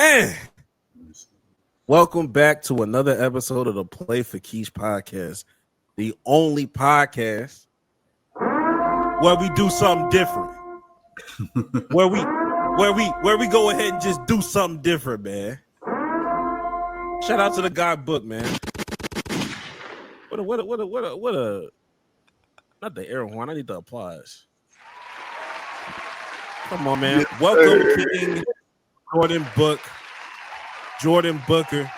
Man, welcome back to another episode of the Play for Keys podcast, the only podcast where we do something different. where we go ahead and just do something different, man. Shout out to the guy Book, man. What a not the air horn. I need the applause. Come on, man. Yes, welcome, King Jordan Booker.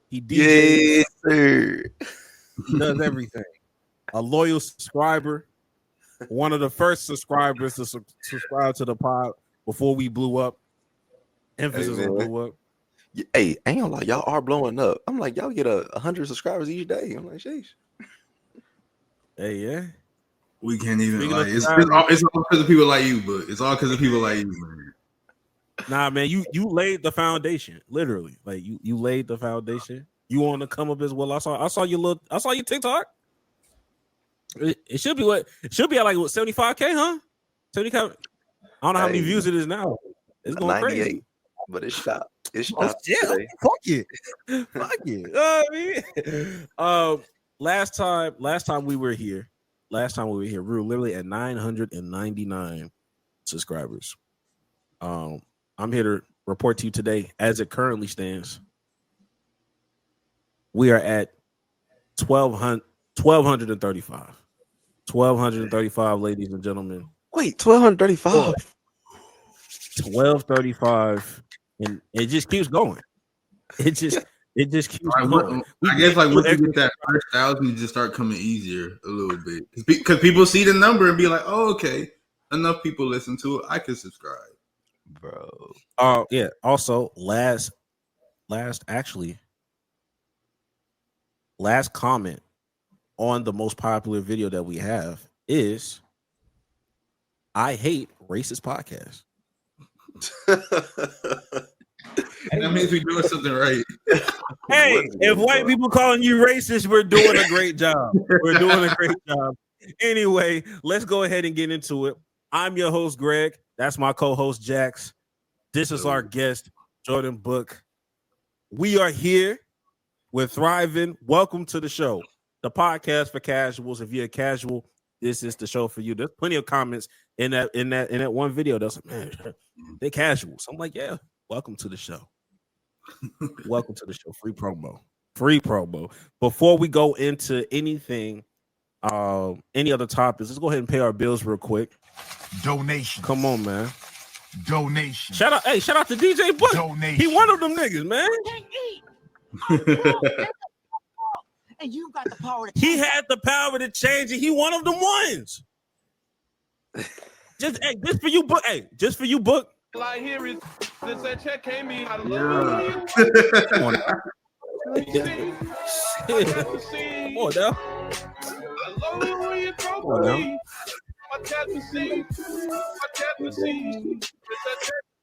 He DJs. Yes, sir. He does everything. A loyal subscriber. One of the first subscribers to subscribe to the pod before we blew up. Emphasis on blew up. Hey, I ain't gonna lie, y'all are blowing up. I'm like, y'all get 100 subscribers each day. I'm like, sheesh. Hey, yeah. We can't even like it's all because of people like you, but it's all because of people like you, man. Nah, man, you laid the foundation, literally. Like you laid the foundation. You want to come up as well. I saw your TikTok. It should be at like 75K, huh? 70K. I don't know how many views it is now. It's going 98, crazy. But it's stopped. It's stopped. Yeah, fuck it. I mean, last time we were here, we were literally at 999 subscribers. I'm here to report to you today, as it currently stands, we are at 1,235. 1,235, ladies and gentlemen. Wait, 1,235? 1,235, and it just keeps going. It just keeps going. I guess like once you get that first 1,000, you just start coming easier a little bit because people see the number and be like, "Oh, okay, enough people listen to it. I can subscribe." Bro. Yeah. Also, last comment on the most popular video that we have is I hate racist podcasts. That means we're doing something right. Hey, if white people calling you racist, we're doing a great job. We're doing a great job. Anyway, let's go ahead and get into it. I'm your host, Greg. That's my co-host, Jax. This is our guest, Jordan Book. We are here. We're thriving. Welcome to the show, the podcast for casuals. If you're a casual, this is the show for you. There's plenty of comments in that one video that's like, man, they're casuals. I'm like, yeah, welcome to the show. Welcome to the show. Free promo. Before we go into anything, any other topics, let's go ahead and pay our bills real quick. Donation. Come on, man. Donation. Shout out to DJ Book. Donation. He one of them niggas, man. And you got the power to he had the power to change it. He one of them ones. Just for you, Book. Hey, just for you, Book. All I hear is that check came in. Come on now.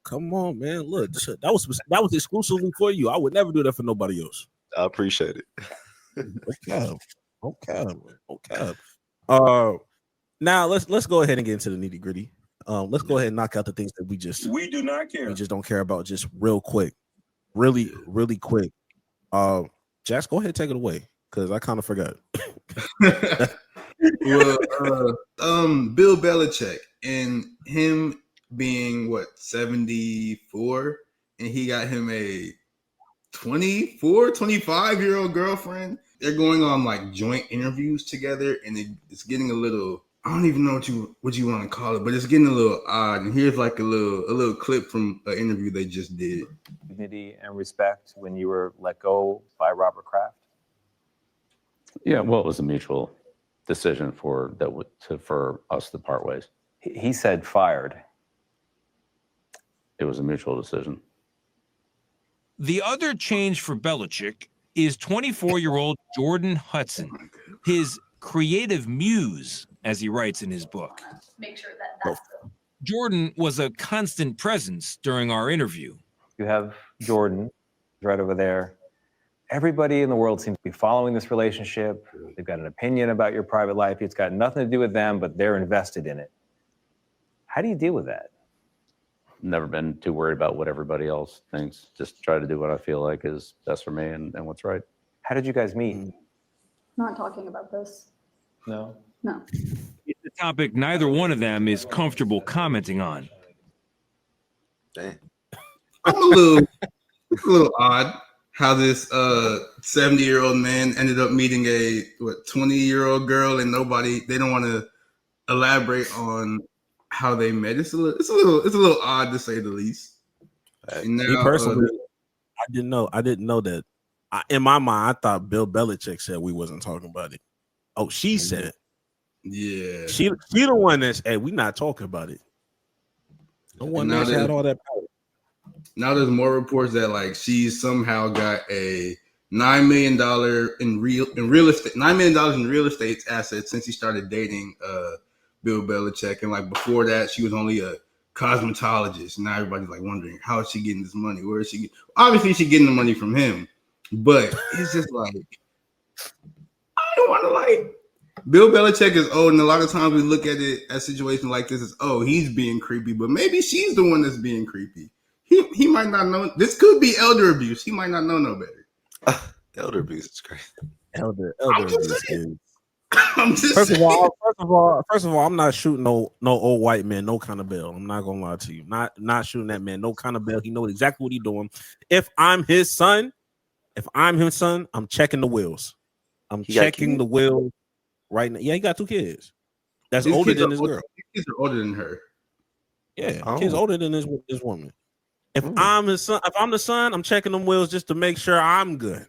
Come on, man. Look, that was exclusively for you. I would never do that for nobody else. I appreciate it. Okay. Now let's go ahead and get into the nitty gritty. Let's go ahead and knock out the things that we do not care. We just don't care about. Just real quick, really quick. Jax, go ahead and take it away because I kind of forgot. Well, Bill Belichick and him being 74, and he got him a 25-year-old girlfriend. They're going on like joint interviews together, and it's getting a little. I don't even know what you want to call it, but it's getting a little odd. And here's like a little clip from an interview they just did. Dignity and respect when you were let go by Robert Kraft. Yeah, well, it was a mutual decision for us to part ways. He said fired. It was a mutual decision. The other change for Belichick is 24-year-old Jordan Hudson, his creative muse, as he writes in his book. Make sure that's Jordan was a constant presence during our interview. You have Jordan right over there. Everybody in the world seems to be following this relationship. They've got an opinion about your private life. It's got nothing to do with them, but they're invested in it. How do you deal with that? never been too worried about what everybody else thinks. Just try to do what I feel like is best for me and what's right. How did you guys meet? Not talking about this. No. No. It's a topic neither one of them is comfortable commenting on. Damn. I'm it's a little odd how this 70-year-old man ended up meeting a 20-year-old girl, and they don't want to elaborate on how they met. It's a little odd to say the least. And now, Me personally, I didn't know that. In my mind, I thought Bill Belichick said we wasn't talking about it. Oh, she said, yeah, she the one that's, hey, we not talking about it. The one that had all that power. Now there's more reports that like she somehow got a $9 million in real estate, $9 million in real estate assets since she started dating Bill Belichick, and like before that she was only a cosmetologist. Now everybody's like wondering, how is she getting this money? Where is she? Obviously she's getting the money from him, but it's just like I don't want to like. Bill Belichick is old, and a lot of times we look at it as a situation like this as, oh, he's being creepy, but maybe she's the one that's being creepy. He might not know. This could be elder abuse. He might not know no better. Elder abuse is crazy. Elder abuse is. First of all, I'm not shooting no old white man, no kind of bell. I'm not gonna lie to you. Not shooting that man, no kind of bell. He knows exactly what he's doing. If I'm his son, I'm checking the wheels. I'm checking the wheels right now. Yeah, he got 2 kids. That's older than his girl. His kids are older than her. Yeah, kids older than this woman. If I'm his son, if I'm the son, I'm checking them wheels just to make sure I'm good.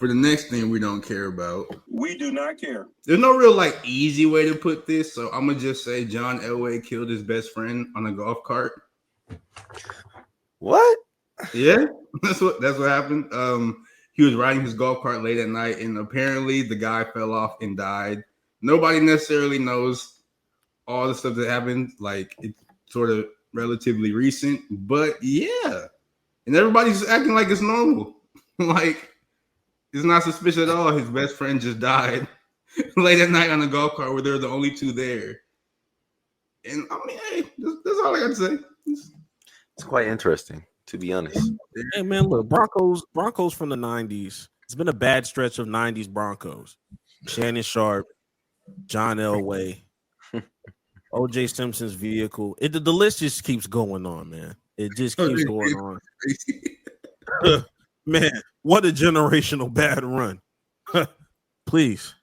For the next thing we don't care about. We do not care. There's no real like easy way to put this, so I'm gonna just say John Elway killed his best friend on a golf cart. What? Yeah, that's what happened. He was riding his golf cart late at night, and apparently the guy fell off and died. Nobody necessarily knows all the stuff that happened. Like it's sort of relatively recent, but yeah, and everybody's acting like it's normal. Like it's not suspicious at all. His best friend just died late at night on a golf cart where they're the only 2 there. And I mean, hey, that's all I got to say. It's quite interesting, to be honest. Hey man, look, Broncos from the 90s. It's been a bad stretch of 90s Broncos. Shannon Sharp, John Elway, O.J. Simpson's vehicle. The list just keeps going on, man. It just keeps going on. Man, what a generational bad run. Please.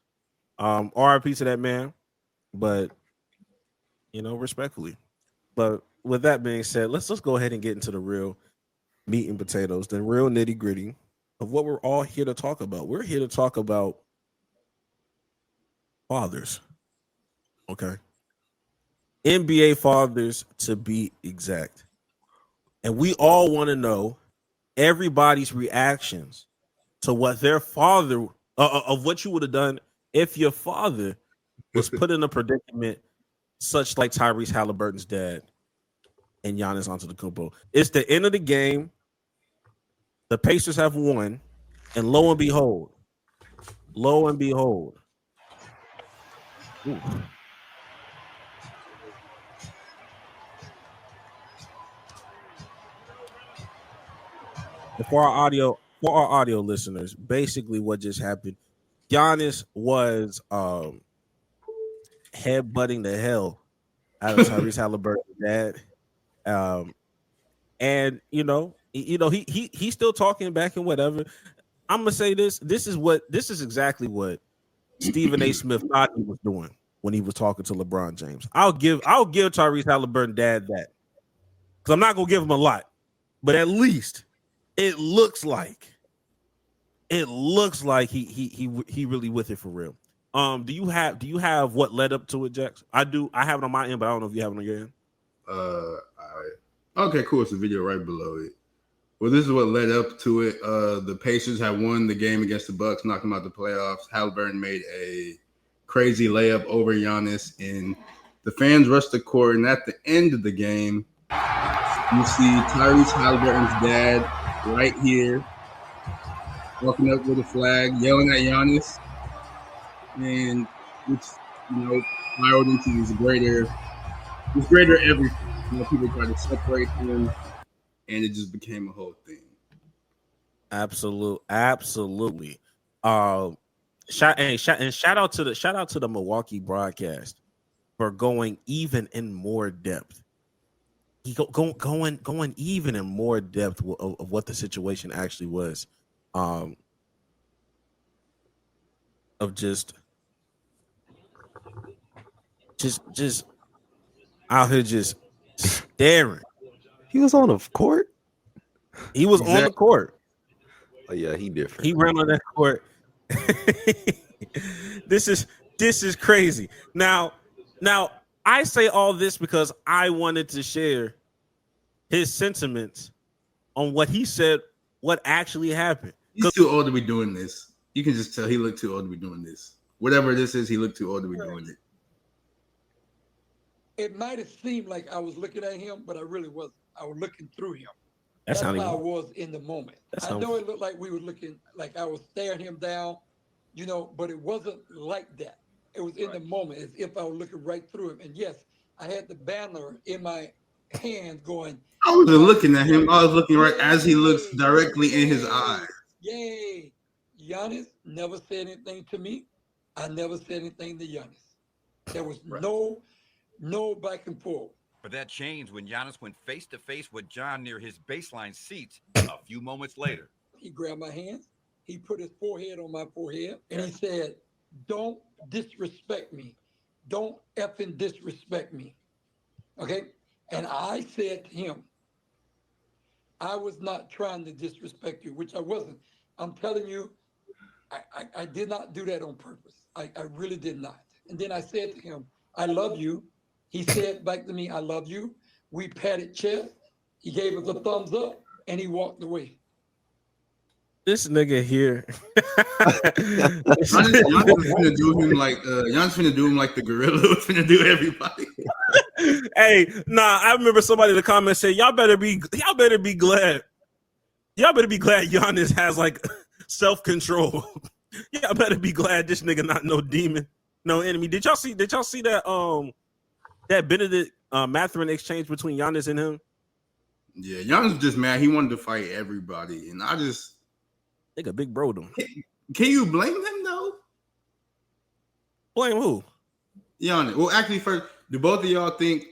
RIP to that man. But, respectfully. But with that being said, let's go ahead and get into the real meat and potatoes, the real nitty gritty of what we're all here to talk about. We're here to talk about fathers. Okay. NBA fathers, to be exact. And we all want to know everybody's reactions to what their father, of what you would have done if your father was put in a predicament such like Tyrese Haliburton's dad and Giannis Antetokounmpo. It's the end of the game. The Pacers have won, and lo and behold, ooh. For our audio listeners, basically what just happened, Giannis was headbutting the hell out of Tyrese Haliburton's dad, and he's still talking back and whatever. I'm gonna say this. This is exactly what Stephen A. Smith thought he was doing when he was talking to LeBron James. I'll give Tyrese Haliburton dad that, because I'm not gonna give him a lot, but at least it looks like he really with it for real. Do you have what led up to it, Jax? I do. I have it on my end, but I don't know if you have it on your end. Okay, cool. It's a video right below it. Well, this is what led up to it. The Pacers had won the game against the Bucks, knocked them out the playoffs. Haliburton made a crazy layup over Giannis, and the fans rushed the court. And at the end of the game, you see Tyrese Haliburton's dad right here, walking up with a flag, yelling at Giannis, and which spiraled into this greater everything. people tried to separate them, and it just became a whole thing. Absolutely. Shout out to the Milwaukee broadcast for going even in more depth. Going even in more depth of what the situation actually was. Of just out here just staring. He was on the court. He was on the court. Oh yeah, he different. He ran on that court. This is crazy. Now I say all this because I wanted to share his sentiments on what he said, what actually happened. He's too old to be doing this. You can just tell he looked too old to be doing this. Whatever this is, he looked too old to be doing it. It might have seemed like I was looking at him, but I really wasn't. I was looking through him. That's how I I was in the moment. I know it looked like we were looking, like I was staring him down, but it wasn't like that. It was in the moment, as if I was looking right through him. And yes, I had the banner in my hand going. I wasn't looking at him. I was looking right as he looks directly in his eyes. Yay. Giannis never said anything to me. I never said anything to Giannis. There was no back and forth. But that changed when Giannis went face to face with John near his baseline seats a few moments later. He grabbed my hands. He put his forehead on my forehead, and he said, "Don't disrespect me. Don't effing disrespect me." Okay? And I said to him, I was not trying to disrespect you, which I wasn't. I'm telling you, I did not do that on purpose. I really did not. And then I said to him, "I love you." He said back to me, "I love you." We patted chest. He gave us a thumbs up, and he walked away. This nigga here. Giannis finna do him like the gorilla was finna do everybody. Hey, I remember somebody in the comments said, y'all better be glad. Y'all better be glad Giannis has like self-control. Y'all better be glad this nigga not no demon, no enemy. Did y'all see that that Benedict Mathurin exchange between Giannis and him? Yeah, Giannis was just mad. He wanted to fight everybody, and I just nigga big bro them. Can you blame him though? Blame who? Giannis. Well, actually, first, do y'all think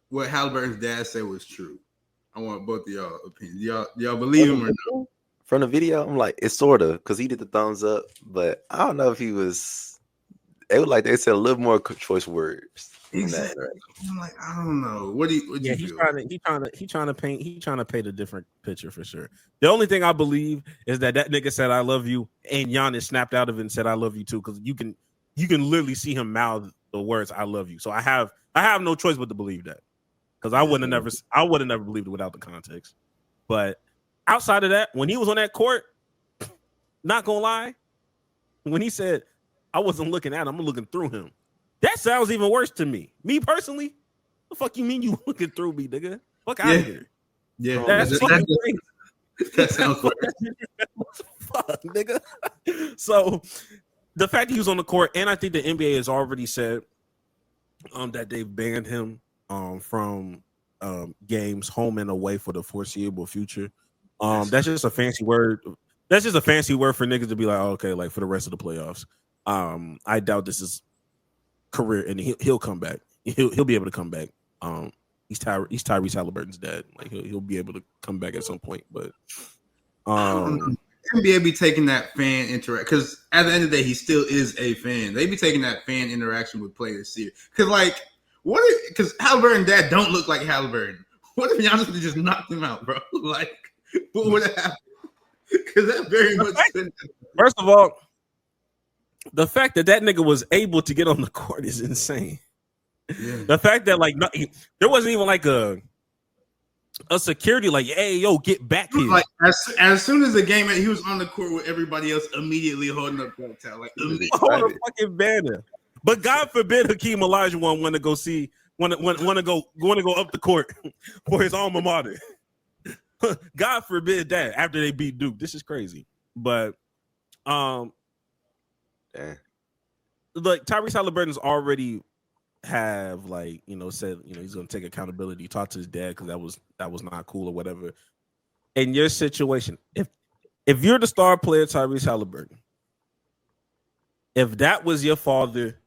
what Haliburton's dad said was true? I want both of y'all opinions. Do y'all believe him or no? From the video, I'm like, it's sort of because he did the thumbs up, but I don't know if he was. It was like they said a little more choice words. Exactly. I'm like, I don't know. What do you he's trying to paint a different picture for sure. The only thing I believe is that nigga said I love you, and Giannis snapped out of it and said I love you too, because you can literally see him mouth the words I love you. So I have no choice but to believe that, because I would have never believed it without the context. But outside of that, when he was on that court, not gonna lie, when he said I wasn't looking at him, I'm looking through him, that sounds even worse to me. Me personally, the fuck you mean you looking through me, nigga? Fuck out of here. Yeah, that sounds worse. Fuck, nigga. So the fact that he was on the court, and I think the NBA has already said that they've banned him from games home and away for the foreseeable future. That's just a fancy word. That's just a fancy word for niggas to be like, oh, okay, like for the rest of the playoffs. I doubt this is career, and he'll come back. He'll be able to come back. He's Tyrese Haliburton's dad. Like he'll be able to come back at some point. But NBA be taking that fan interaction, because at the end of the day, he still is a fan. They be taking that fan interaction with players serious. Because Haliburton's dad don't look like Haliburton. What if Giannis would have just knocked him out, bro? Like, what would have happened? Because that very much. First of all, the fact that nigga was able to get on the court is insane. Yeah. The fact that there wasn't even like a security like, hey, yo, get back here. Like as soon as the game ended, he was on the court with everybody else immediately holding up that towel. Like hold a fucking banner. But God forbid Hakeem Olajuwon want to go up the court for his alma mater. God forbid that after they beat Duke. This is crazy. But like Tyrese Haliburton's already have like said he's gonna take accountability, talk to his dad because that was not cool or whatever. In your situation, if you're the star player Tyrese Haliburton, if that was your father,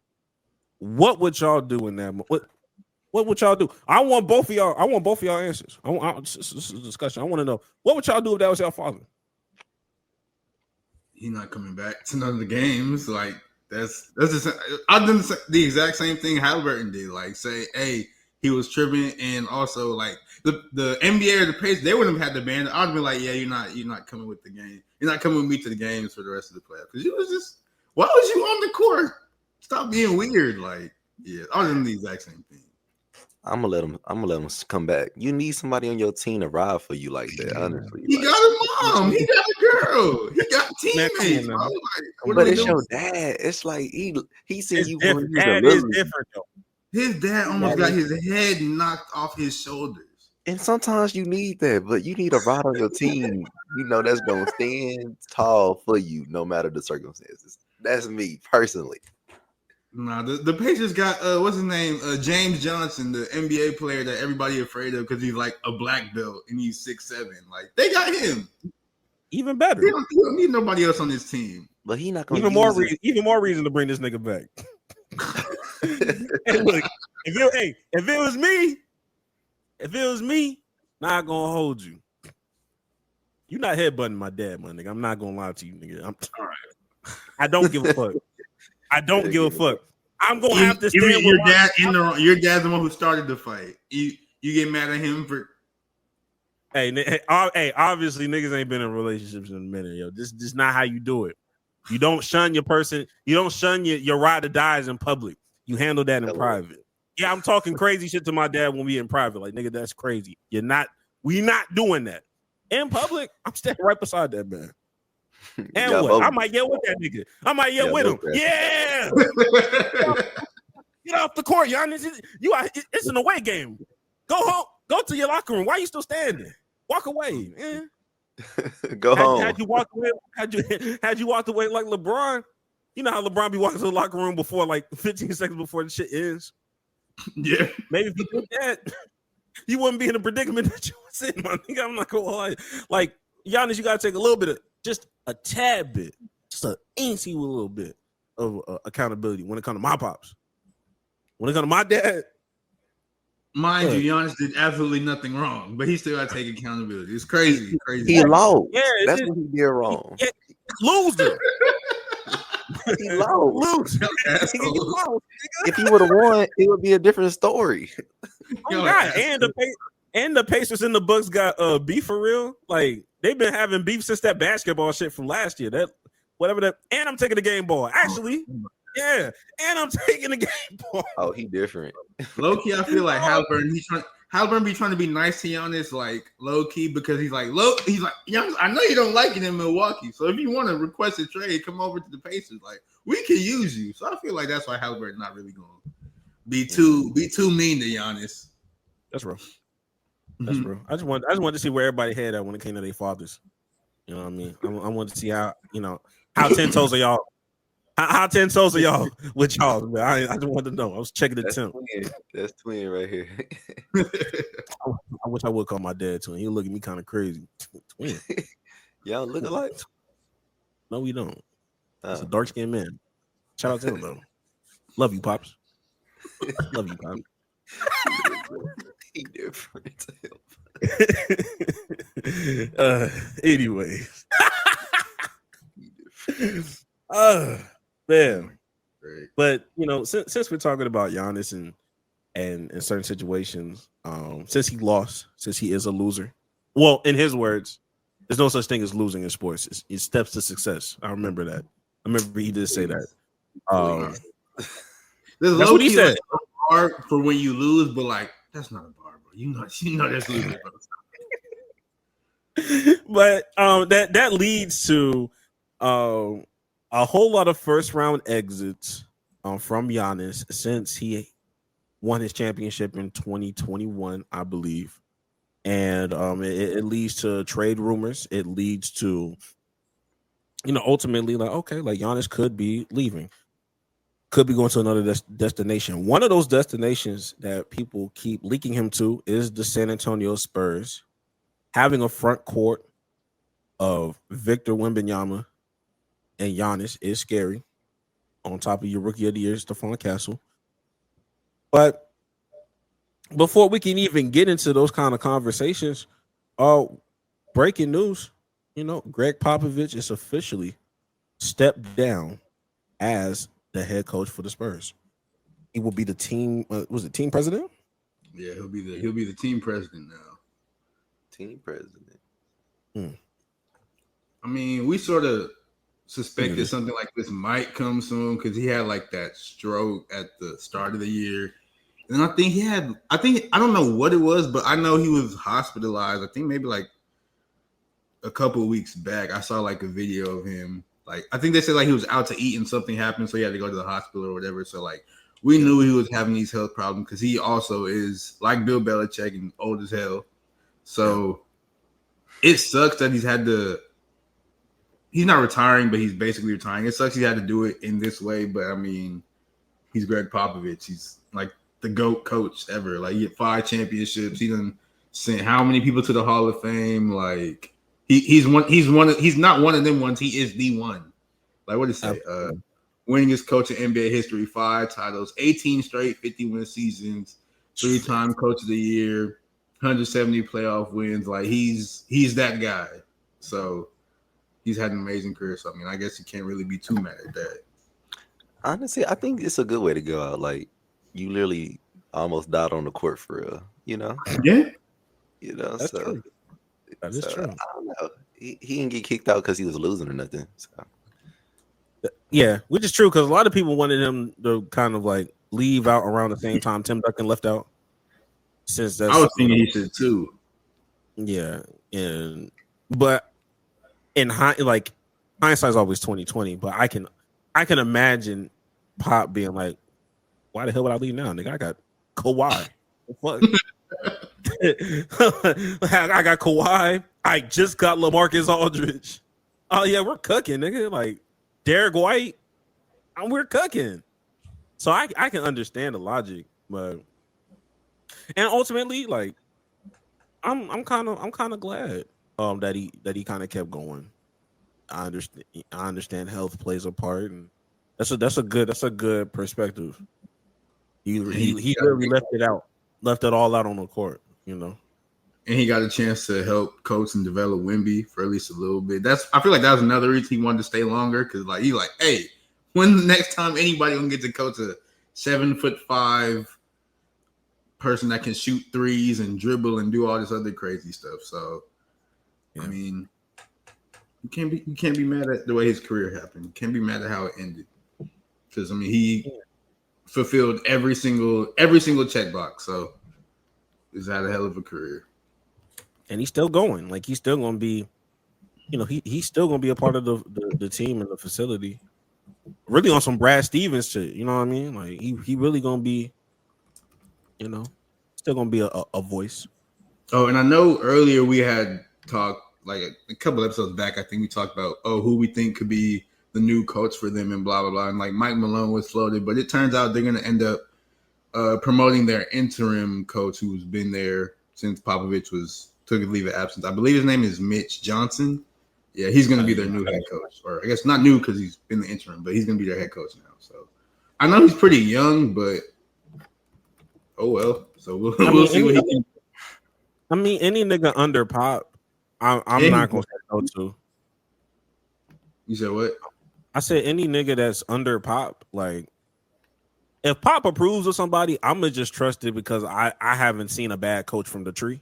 what would y'all do in that? What would y'all do? I want both of y'all answers. This is a discussion. I want to know what would y'all do if that was your father? He's not coming back to none of the games. Like that's just, I've done the exact same thing Haliburton did. Like say, hey, he was tripping, and also like the NBA or the Pacers, they wouldn't have had the ban. I'd be like, yeah, you're not coming with the game. You're not coming with me to the games for the rest of the playoffs because you was just why was you on the court? Stop being weird. Like yeah, I was doing the exact same thing. I'm gonna let him come back. You need somebody on your team to ride for you like that. Honestly, he got a mom. He got a girl. He got teammates. But it's your dad. It's like he seen you. His dad is different though. His dad almost got his head knocked off his shoulders. And sometimes you need that, but you need a ride on your team. That's gonna stand tall for you no matter the circumstances. That's me personally. Nah, the Pacers got what's his name? James Johnson, the NBA player that everybody afraid of because he's like a black belt and he's 6'7". Like they got him. Even better. He don't need nobody else on his team. But he not gonna even more reason to bring this nigga back. Hey, look, if it was me, not gonna hold you. You not headbutting my dad, my nigga. I'm not gonna lie to you, nigga. I'm all right. I don't give a fuck. I don't give a fuck. I'm gonna have to stand with your dad your dad's the one who started the fight. You get mad at him for Hey, obviously niggas ain't been in relationships in a minute, yo. This is not how you do it. You don't shun your person, you don't shun your ride or dies in public. You handle that in private. Yeah, I'm talking crazy shit to my dad when we in private. Like, nigga, that's crazy. We not doing that. In public, I'm standing right beside that man. And what? I might yell with that nigga. I might yell with him. Yeah. Get off the court, Giannis. It's an away game. Go home. Go to your locker room. Why are you still standing? Walk away, man. Go home. Had you walked away, had you walked away like LeBron, you know how LeBron be walking to the locker room before like 15 seconds before the shit ends. Yeah. Maybe if you did that, you wouldn't be in the predicament that you was in, my nigga. I'm not gonna lie. Like, Giannis, you gotta take a little bit of just a tad bit, just a incy with a little bit of accountability when it comes to my pops. When it comes to my dad, mind you, Giannis did absolutely nothing wrong, but he still got to take accountability. It's crazy. He lost. Yeah, that's what he did wrong. Yeah, loser. He lost. If he would have won, it would be a different story. Oh God. And the Pacers and the Bucks got beef for real. Like, they've been having beef since that basketball shit from last year. And I'm taking the game ball. Actually, yeah. And I'm taking the game ball. Oh, he different. Low key, I feel like Haliburton be trying to be nice to Giannis, like low key, because he's like Giannis, I know you don't like it in Milwaukee, so if you want to request a trade, come over to the Pacers. Like, we can use you. So I feel like that's why Haliburton not really going to be too mean to Giannis. That's real. That's real. I just wanted to see where everybody had at when it came to their fathers. You know what I mean? I wanted to see how 10 toes are y'all. How 10 toes are y'all with y'all? Man? I just wanted to know. I was checking the temp. That's twin right here. I wish I would call my dad twin. He'll look at me kind of crazy. Twin. Y'all look alike. No, we don't. It's a dark skinned man. Shout out to him though. Love you, pops. Love you, pops. He different. Anyways. Man. Great. But since we're talking about Giannis and in certain situations, since he lost, since he is a loser, well, in his words, there's no such thing as losing in sports. It's steps to success. I remember that. I remember he did say that. That's what he said. Like, hard for when you lose, but like that's not a bar, bro. You know that's losing. But that leads to a whole lot of first round exits from Giannis since he won his championship in 2021, I believe. And it leads to trade rumors. It leads to, ultimately like, okay, like Giannis could be leaving. could be going to another destination. One of those destinations that people keep leaking him to is the San Antonio Spurs. Having a front court of Victor Wembanyama and Giannis is scary. On top of your rookie of the year, Stephon Castle. But before we can even get into those kind of conversations, breaking news, Greg Popovich is officially stepped down as the head coach for the Spurs. He will be the team. Was it team president? Yeah, he'll be the team president now. Team president. I mean, we sort of suspected something like this might come soon because he had like that stroke at the start of the year. And I think I don't know what it was, but I know he was hospitalized. I think maybe like a couple of weeks back. I saw like a video of him. Like, I think they said like he was out to eat and something happened, so he had to go to the hospital or whatever. So like we knew he was having these health problems because he also is like Bill Belichick and old as hell. So it sucks that he's not retiring, but he's basically retiring. It sucks he had to do it in this way, but I mean, he's Greg Popovich. He's like the GOAT coach ever. Like, he had 5 championships. He done sent how many people to the Hall of Fame? Like, he's not one of them ones. He is the one. Like, what did it say? Winningest coach in NBA history, 5 titles, 18 straight 50-win seasons, 3-time coach of the year, 170 playoff wins. Like, he's that guy. So he's had an amazing career. So I mean, I guess you can't really be too mad at that. Honestly, I think it's a good way to go out. Like, you literally almost died on the court for real, Yeah. That's so true. That is true. I don't know. He didn't get kicked out because he was losing or nothing. So. Yeah, which is true because a lot of people wanted him to kind of like leave out around the same time Tim Duncan left out. Since that's, I was thinking he should too. Yeah, but in hindsight's always 20/20. But I can imagine Pop being like, "Why the hell would I leave now, nigga? I got Kawhi. Fuck. I got Kawhi. I just got LaMarcus Aldridge. Oh yeah, we're cooking, nigga. Like Derek White, we're cooking. So I can understand the logic, but and ultimately, like I'm kind of glad that he kind of kept going. I understand health plays a part, and that's a good perspective. He really left it all out on the court, And he got a chance to help coach and develop Wemby for at least a little bit. I feel like that was another reason he wanted to stay longer because like he's like, hey, when the next time anybody gonna get to coach a 7'5" person that can shoot threes and dribble and do all this other crazy stuff? So, yeah. I mean, you can't be mad at the way his career happened. You can't be mad at how it ended because I mean he fulfilled every single checkbox. So he's had a hell of a career. And he's still going. Like he's still going to be, he's still going to be a part of the team and the facility. Really on some Brad Stevens shit. You know what I mean? Like he really going to be, still going to be a voice. Oh, and I know earlier we had talked like a couple episodes back. I think we talked about who we think could be the new coach for them and blah blah blah. And like Mike Malone was floated, but it turns out they're going to end up promoting their interim coach who's been there since Popovich took a leave of absence. I believe his name is Mitch Johnson. Yeah, he's going to be their new head coach. Or I guess not new because he's been the interim, but he's going to be their head coach now. So I know he's pretty young, but oh well. So we'll see what he can. I mean, any nigga under Pop, I'm not going to say no to. You said what? I said any nigga that's under Pop, like if Pop approves of somebody, I'm going to just trust it because I haven't seen a bad coach from the tree.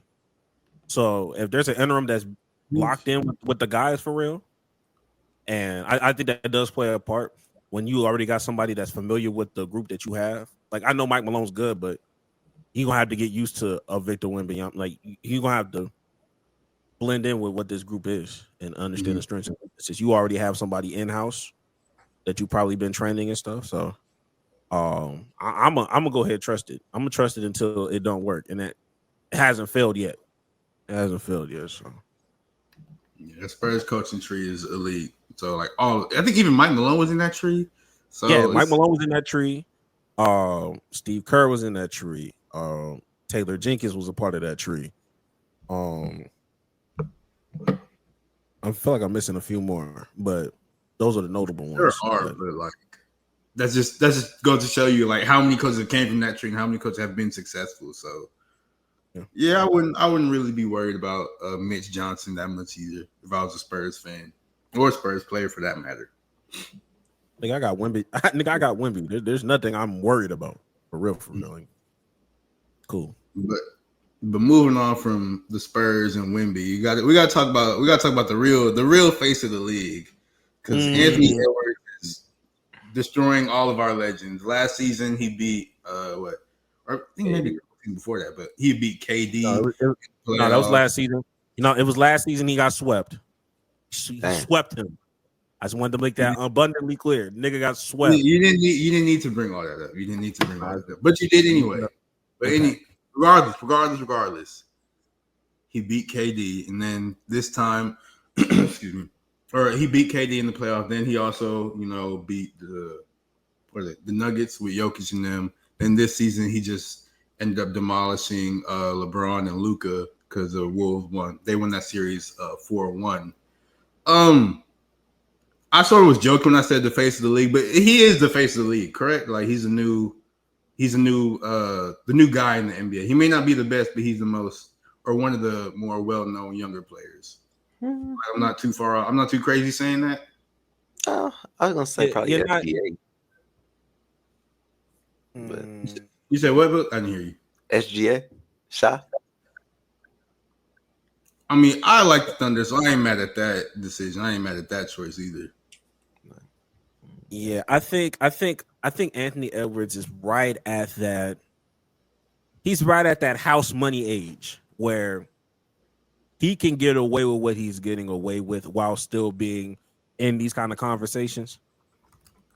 So if there's an interim that's locked in with the guys for real, and I think that does play a part when you already got somebody that's familiar with the group that you have. Like I know Mike Malone's good, but he's gonna have to get used to a Victor Wembanyama. Like he's gonna have to blend in with what this group is and understand the strengths and weaknesses. You already have somebody in house that you probably been training and stuff. So I'm gonna go ahead and trust it. I'm gonna trust it until it don't work, and it hasn't failed yet. It hasn't failed yet. So yeah, Spurs coaching tree is elite. So like I think even Mike Malone was in that tree. So yeah, Mike Malone was in that tree. Steve Kerr was in that tree. Taylor Jenkins was a part of that tree. I feel like I'm missing a few more, but those are the notable ones. There are, but like that's just goes to show you like how many coaches came from that tree and how many coaches have been successful. So yeah, I wouldn't really be worried about Mitch Johnson that much either if I was a Spurs fan or a Spurs player for that matter. Nigga, I got Wemby. Nigga, I got Wemby. There's nothing I'm worried about for real. Like, cool. But moving on from the Spurs and Wemby, we got to talk about the real face of the league because Anthony Edwards is destroying all of our legends. Last season he beat I think maybe before that, but he beat KD. No, that was last season. It was last season he got swept. He swept him. I just wanted to make that abundantly clear. Nigga got swept. You didn't need to bring all that up. You didn't need to bring all that up, but you did anyway. But regardless, he beat KD, and then this time, excuse me, or he beat KD in the playoff. Then he also, beat the Nuggets with Jokic and them. Then this season, he just ended up demolishing LeBron and Luka because the Wolves won. They won that series 4-1. I sort of was joking when I said the face of the league, but he is the face of the league, correct? Like he's the new guy in the NBA. He may not be the best, but he's the most or one of the more well-known younger players. I'm not too far off. I'm not too crazy saying that. I was gonna say probably SGA. But you said what? I didn't hear you. SGA, Sha. I mean, I like the Thunder, so I ain't mad at that decision. I ain't mad at that choice either. Yeah, I think Anthony Edwards is right at that. He's right at that house money age where he can get away with what he's getting away with while still being in these kind of conversations.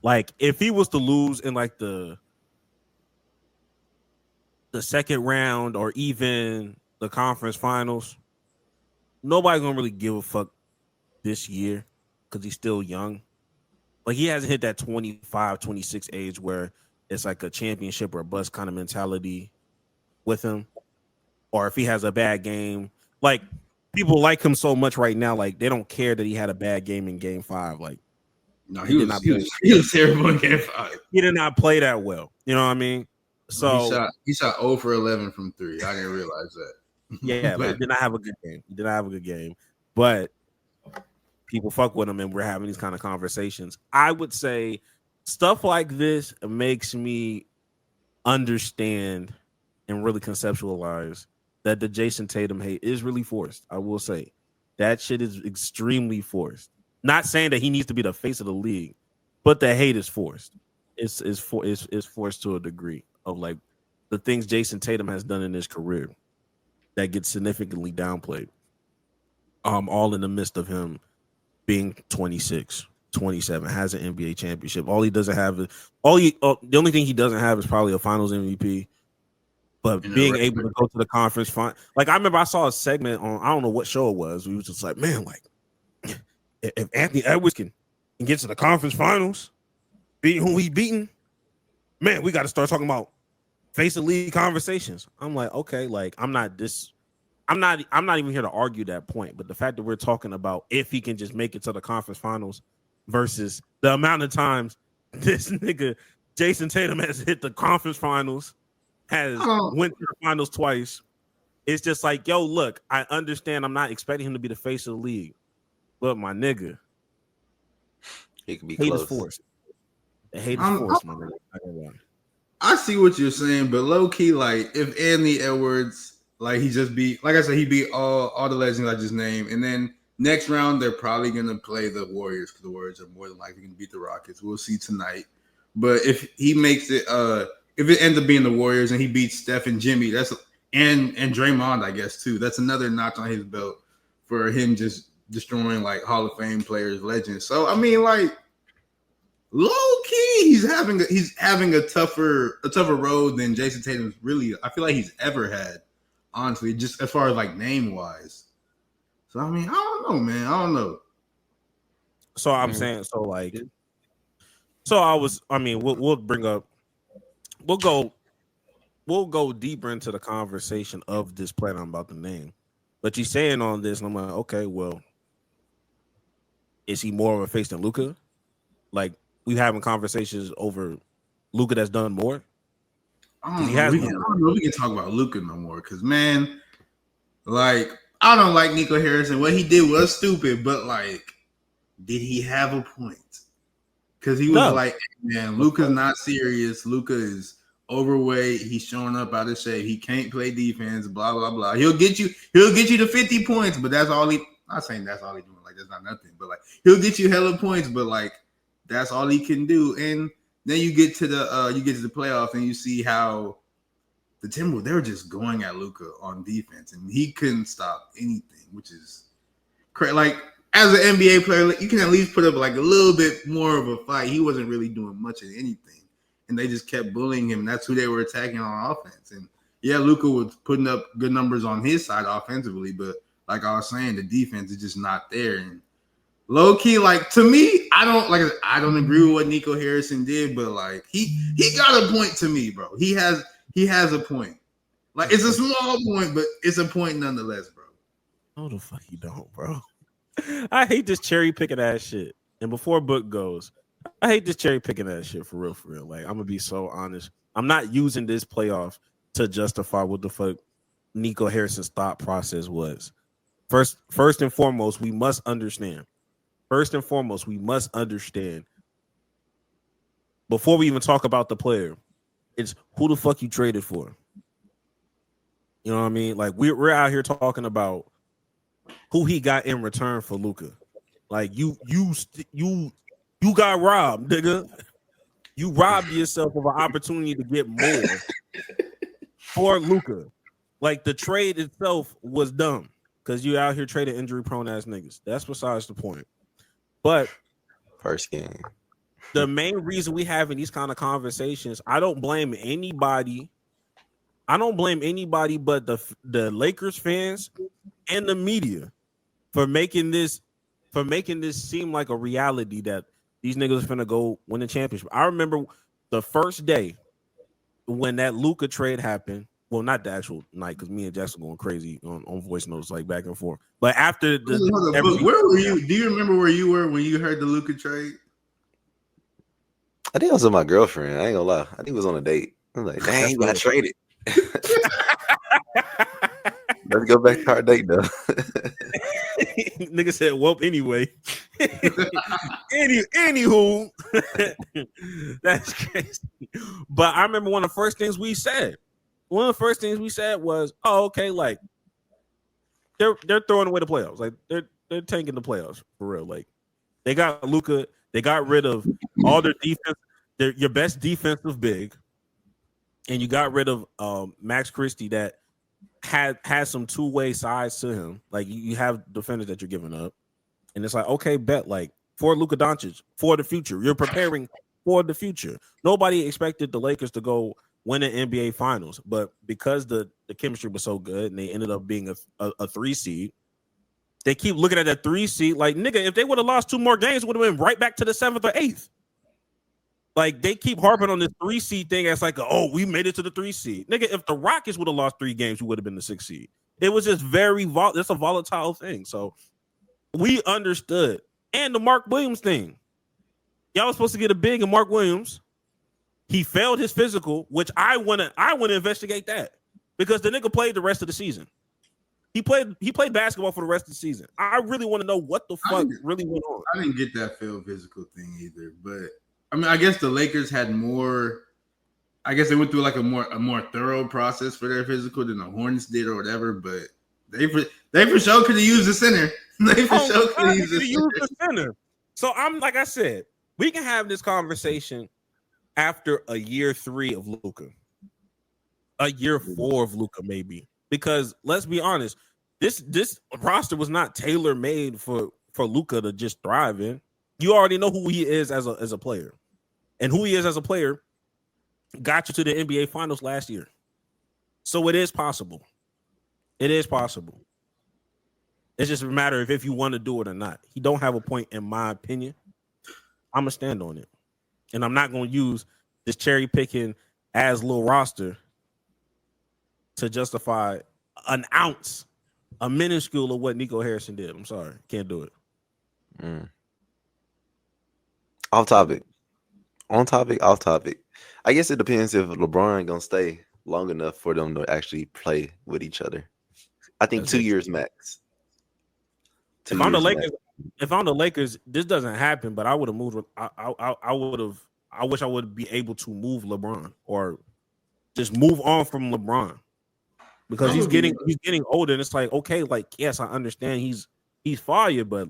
Like if he was to lose in like the second round or even the conference finals, nobody's gonna really give a fuck this year because he's still young. Like he hasn't hit that 25, 26 age where it's like a championship or a bust kind of mentality with him. Or if he has a bad game, like people like him so much right now, like they don't care that he had a bad game in game 5. Like no, he was terrible in game 5. He did not play that well. You know what I mean? So he shot 0 for 11 from 3. I didn't realize that. Yeah, but he did not have a good game. He did not have a good game. But people fuck with him and we're having these kind of conversations. I would say stuff like this makes me understand and really conceptualize that the Jason Tatum hate is really forced. I will say that shit is extremely forced. Not saying that he needs to be the face of the league, but the hate is forced. It's forced to a degree of like the things Jason Tatum has done in his career that gets significantly downplayed. All in the midst of him being 26, 27, has an NBA championship. All he doesn't have is the only thing he doesn't have is probably a Finals MVP. But being able to go to the conference final, like I remember I saw a segment on I don't know what show it was. We was just like, man, like if Anthony Edwards can get to the conference finals, beating who he beating, man, we got to start talking about face of league conversations. I'm like, okay, like I'm not even here to argue that point, but the fact that we're talking about if he can just make it to the conference finals versus the amount of times this nigga Jason Tatum has hit the conference finals, has went to the finals twice. It's just like, yo, look, I understand I'm not expecting him to be the face of the league, but my nigga, he can be hate close. is forced. The hate is forced, my nigga. I see what you're saying, but low key, like if Anthony Edwards, like he just beat, like I said, he beat all the legends I just named, and then next round they're probably gonna play the Warriors because the Warriors are more than likely gonna beat the Rockets. We'll see tonight. But if he makes it, if it ends up being the Warriors and he beats Steph and Jimmy, that's and Draymond, I guess too. That's another notch on his belt for him just destroying like Hall of Fame players, legends. So I mean, like low key, he's having a tougher road than Jason Tatum's really. I feel like he's ever had. Honestly, just as far as like name wise. So I mean, I don't know, man. I don't know. So I'm saying, So we'll go deeper into the conversation of this player I'm about to name. But you're saying on this, and I'm like, okay, well, is he more of a face than Luka? Like, we having conversations over Luka that's done more? I don't know we can talk about Luka no more because, man, like, I don't like Nico Harrison. What he did was stupid, but, like, did he have a point? Because he was like, man, Luka's not serious. Luka is overweight. He's showing up out of shape. He can't play defense, blah, blah, blah. He'll get you to 50 points, but that's all not saying that's all he's doing. Like, that's not nothing. But, like, he'll get you hella points, but, like, that's all he can do. And then you get to the playoffs and you see how the Timberwolves, they were just going at Luka on defense, and he couldn't stop anything, which is crazy. Like, as an NBA player, you can at least put up like a little bit more of a fight. He wasn't really doing much of anything, and they just kept bullying him. That's who they were attacking on offense. And yeah, Luka was putting up good numbers on his side offensively, but like I was saying, the defense is just not there. And low key, like, to me, I don't agree with what Nico Harrison did, but like he got a point to me, bro. He has a point. Like, it's a small point, but it's a point nonetheless, bro. No, the fuck you don't, bro. I hate this cherry picking ass shit. And before book goes, I hate this cherry picking ass shit for real. Like, I'm gonna be so honest. I'm not using this playoff to justify what the fuck Nico Harrison's thought process was. First and foremost, we must understand. Before we even talk about the player, it's who the fuck you traded for. You know what I mean? Like, we're out here talking about who he got in return for Luka. Like, you got robbed, nigga. You robbed yourself of an opportunity to get more for Luka. Like, the trade itself was dumb because you out here trading injury prone ass niggas. That's besides the point. But first game, the main reason we having these kind of conversations, I don't blame anybody. I don't blame anybody but the Lakers fans and the media for making this seem like a reality that these niggas are finna go win the championship. I remember the first day when that Luka trade happened. Well, not the actual night, because me and Jackson going crazy on voice notes, like back and forth. But after where were you? Do you remember where you were when you heard the Luka trade? I think I was with my girlfriend. I ain't gonna lie. I think it was on a date. I was like, dang, you got traded. Let's go back to our date, though. Nigga said, well, anyway. Anywho, that's crazy. But I remember one of the first things we said was, oh, okay, like, they're throwing away the playoffs. Like, they're tanking the playoffs for real. Like, they got Luka, they got rid of all their defense, your best defensive big, and you got rid of Max Christie that had some two-way sides to him. Like, you have defenders that you're giving up, and it's like, okay, bet, like, for Luka Doncic, for the future, you're preparing for the future. Nobody expected the Lakers to go win an NBA Finals, but because the chemistry was so good and they ended up being a 3 seed, they keep looking at that 3 seed like, nigga, if they would have lost 2 more games, it would have been right back to the 7th or 8th. Like, they keep harping on this 3 seed thing as like, oh, we made it to the 3 seed. Nigga, if the Rockets would have lost 3 games, we would have been the 6th seed. It was just it's a volatile thing. So we understood. And the Mark Williams thing. Y'all was supposed to get a big in Mark Williams. He failed his physical, which I wanna investigate that, because the nigga played the rest of the season. He played basketball for the rest of the season. I really want to know what the fuck really went on. I didn't get that failed physical thing either, but I mean, I guess the Lakers had more. I guess they went through like a more thorough process for their physical than the Hornets did or whatever. But they for sure could have used the center. They for sure could have used the center. So I'm like I said, we can have this conversation after a year 3 of Luka, a year 4 of Luka, maybe, because let's be honest, this roster was not tailor made for Luka to just thrive in. You already know who he is as a player, and who he is as a player got you to the NBA Finals last year. So it is possible. It is possible. It's just a matter of if you want to do it or not. He don't have a point, in my opinion. I'm gonna stand on it. and I'm not going to use this cherry picking as little roster to justify an ounce, a minuscule of what Nico Harrison did. I'm sorry, can't do it. Off topic. On topic, off topic. I guess it depends if LeBron gonna stay long enough for them to actually play with each other. I think That's 2 it. years max. If I'm the Lakers, this doesn't happen. But I would have moved. I would have. I wish I would be able to move LeBron or just move on from LeBron because he's getting older, and it's like, okay, like yes, I understand he's fire, but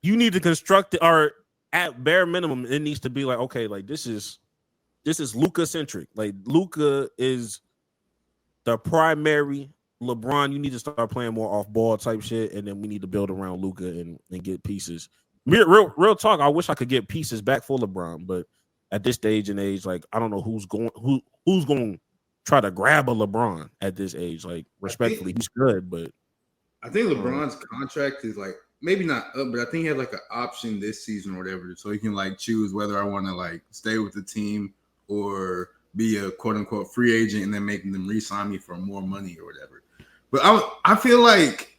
you need to construct it, or at bare minimum, it needs to be like, okay, like this is Luka centric. Like Luka is the primary. LeBron, you need to start playing more off ball type shit, and then we need to build around Luka and get pieces. Real talk. I wish I could get pieces back for LeBron, but at this stage and age, like I don't know who's going to try to grab a LeBron at this age. Like respectfully, he's good, but I think LeBron's contract is like maybe not up, but I think he has like an option this season or whatever, so he can like choose whether I want to like stay with the team or be a quote unquote free agent and then making them re-sign me for more money or whatever. But I feel like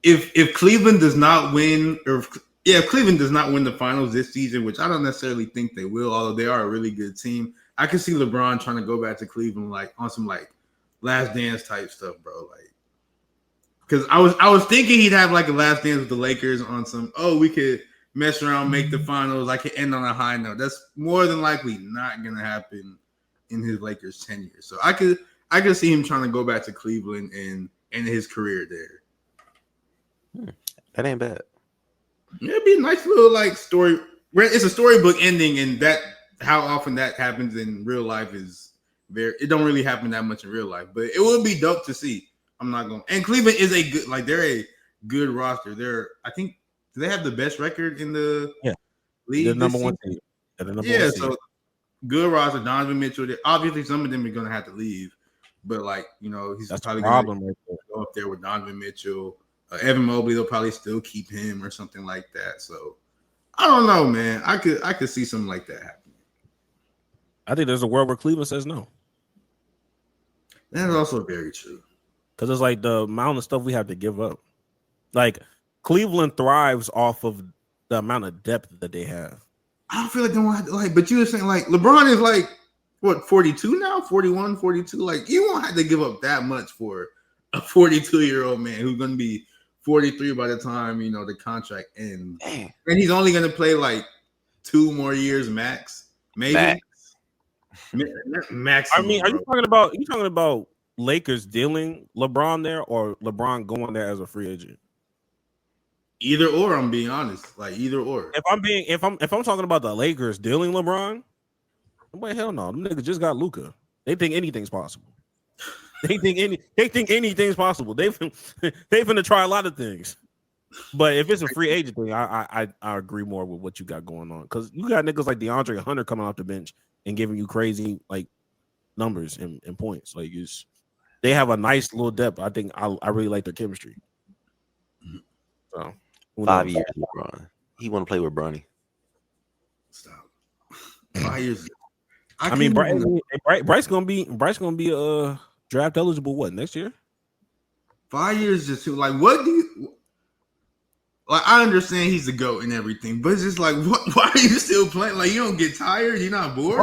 if Cleveland does not win, if Cleveland does not win the finals this season, which I don't necessarily think they will, although they are a really good team, I can see LeBron trying to go back to Cleveland like on some like last dance type stuff, bro. Like, because I was thinking he'd have like a last dance with the Lakers on some, we could mess around, make the finals, I could end on a high note. That's more than likely not gonna happen in his Lakers tenure. So I could see him trying to go back to Cleveland and end his career there. That ain't bad. It'd be a nice little like story. It's a storybook ending, and that how often that happens in real life is it don't really happen that much in real life, but it would be dope to see. I'm not going. And Cleveland is a good, like they're a good roster. I think, do they have the best record in the league? The number one team. So good roster. Donovan Mitchell. Obviously, some of them are going to have to leave, but like he's that's probably going to go up there with Donovan Mitchell. Evan Mobley, they'll probably still keep him or something like that. So I don't know, man. I could see something like that happening. I think there's a world where Cleveland says no. That's also very true. Because it's like the amount of stuff we have to give up. Like Cleveland thrives off of the amount of depth that they have. I don't feel like they won't have to, like, but you were saying like LeBron is like what 42 now, 41, 42. Like you won't have to give up that much for a 42-year-old man who's going to be 43 by the time the contract ends. Damn. And he's only going to play like 2 more years max, maybe. Max. I mean, are you talking about Lakers dealing LeBron there or LeBron going there as a free agent? Either or, I'm being honest. Like either or. If I'm talking about the Lakers dealing LeBron, boy, hell no. Them niggas just got Luka. They think anything's possible. They think anything's possible. They finna try a lot of things. But if it's a free agent thing, I agree more with what you got going on. Because you got niggas like DeAndre Hunter coming off the bench and giving you crazy like numbers and points. Like they have a nice little depth. I think I really like their chemistry. So 5 years, LeBron. He want to play with Bronny. Stop. 5 years. I mean, Bryce gonna be draft eligible. What next year? 5 years just too. Like, what do you? Like, I understand he's the GOAT and everything, but it's just like, what? Why are you still playing? Like, you don't get tired? You're not bored?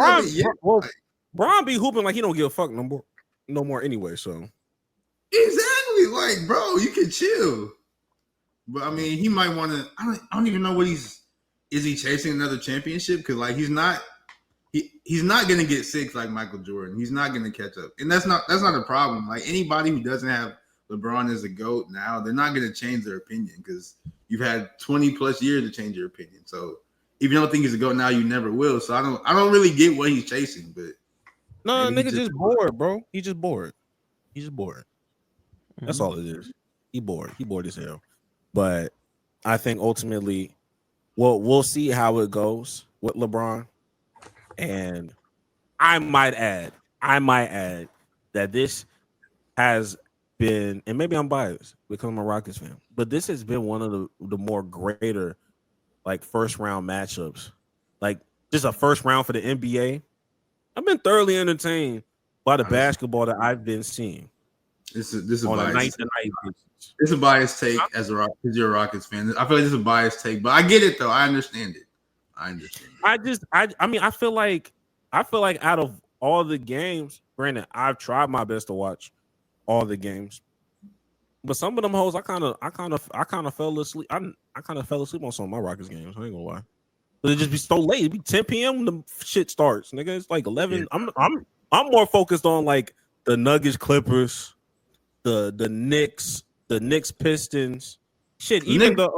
Bron be hooping like he don't give a fuck no more anyway. So exactly, like, bro, you can chill. But I mean, he might want to. I don't even know what is he chasing another championship? Because like he's not gonna get 6 like Michael Jordan. He's not gonna catch up, and that's not a problem. Like anybody who doesn't have LeBron as a GOAT now, they're not gonna change their opinion because you've had 20 plus years to change your opinion. So if you don't think he's a GOAT now, you never will. So I don't really get what he's chasing, but no, nigga just bored, bro. He's just bored. That's all it is. He bored. He bored as hell. But I think ultimately, we'll see how it goes with LeBron. And I might add that this has been, and maybe I'm biased because I'm a Rockets fan, but this has been one of the more greater like first round matchups. Like just a first round for the NBA. I've been thoroughly entertained by the basketball that I've been seeing. This is on a biased. night-to-night basis. It's a biased take as you're a Rockets fan. I feel like this is a biased take, but I get it though. I understand it. I mean, I feel like out of all the games, granted, I've tried my best to watch all the games, but some of them hoes, I kind of fell asleep. I kind of fell asleep on some of my Rockets games. I ain't gonna lie. But it just be so late. It be 10 p.m. when the shit starts, nigga. It's like 11. Yeah. I'm more focused on like the Nuggets, Clippers, the Knicks, Pistons. Shit, even the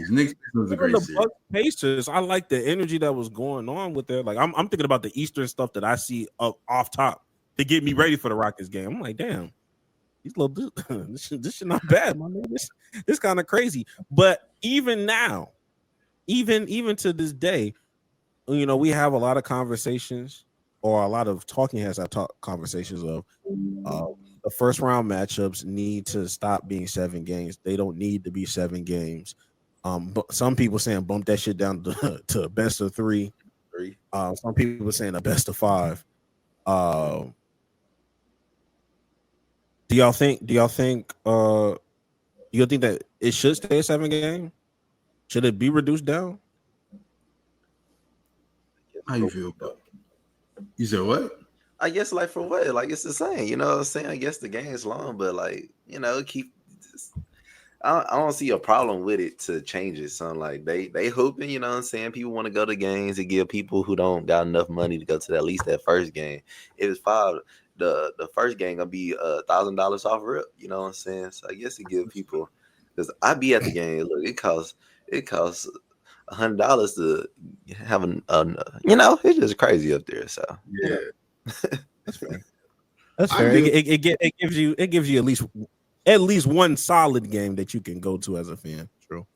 Knicks was a great series. Bucks, Pacers. I like the energy that was going on with there. Like I'm thinking about the Eastern stuff that I see up off top to get me ready for the Rockets game. I'm like, damn, these little this shit not bad, my man. This kind of crazy. But even now, even to this day, you know, we have a lot of conversations, or a lot of talking heads have conversations of the first round matchups need to stop being 7 games. They don't need to be 7 games. But some people saying bump that shit down to best of 3. Some people saying a best of 5. Do y'all think that it should stay a 7 game? Should it be reduced down? How you feel about it? You said what? I guess like for what? Like it's the same, you know what I'm saying? I guess the game is long, but like, you know, I don't see a problem with it to change it. So like they hoping, you know what I'm saying? People want to go to games to give people who don't got enough money to go to at least that first game. If it's 5, the first game gonna be $1,000 off rip, you know what I'm saying? So I guess it give people, because I be at the game. Look, it costs $100 to have you know, it's just crazy up there. So yeah. That's fair. That's fair. It gives you at least one solid game that you can go to as a fan. True.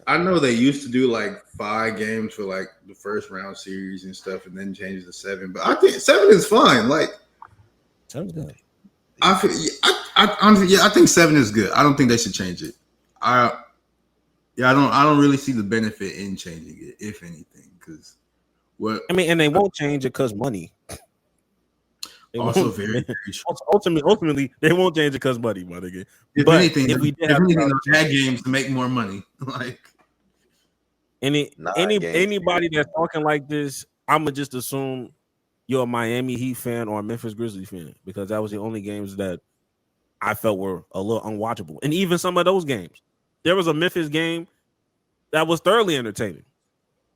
I know they used to do like 5 games for like the first round series and stuff, and then change to 7. But I think 7 is fine. Like 7's good. I think 7 is good. I don't think they should change it. I don't really see the benefit in changing it, if anything, because and they won't change it because money. Also very ultimately, they won't change it because money, my nigga. If but anything, if we did have bad games to make more money, like anybody that's talking like this, I'ma just assume you're a Miami Heat fan or a Memphis Grizzlies fan, because that was the only games that I felt were a little unwatchable. And even some of those games, there was a Memphis game that was thoroughly entertaining,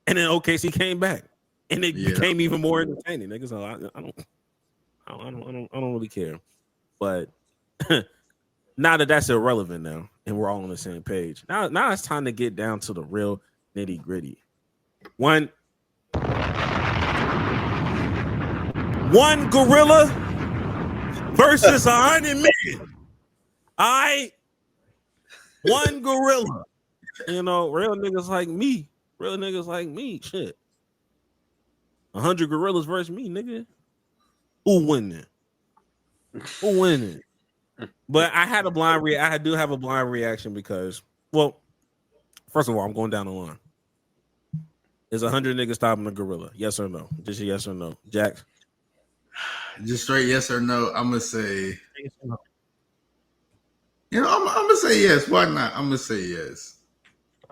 and then OKC came back, and it became even more entertaining. Niggas, so I don't really care. But now that's irrelevant now, and we're all on the same page. Now it's time to get down to the real nitty gritty. One gorilla versus 100 million. All right, one gorilla. You know, real niggas like me. Shit, 100 gorillas versus me, nigga. Who winning? But I had a blind I do have a blind reaction because, well, first of all, I'm going down the line. Is 100 niggas stopping a gorilla? Yes or no? Just a yes or no. Jack? Just straight yes or no. I'm gonna say, I'm gonna say yes. Why not? I'm gonna say yes.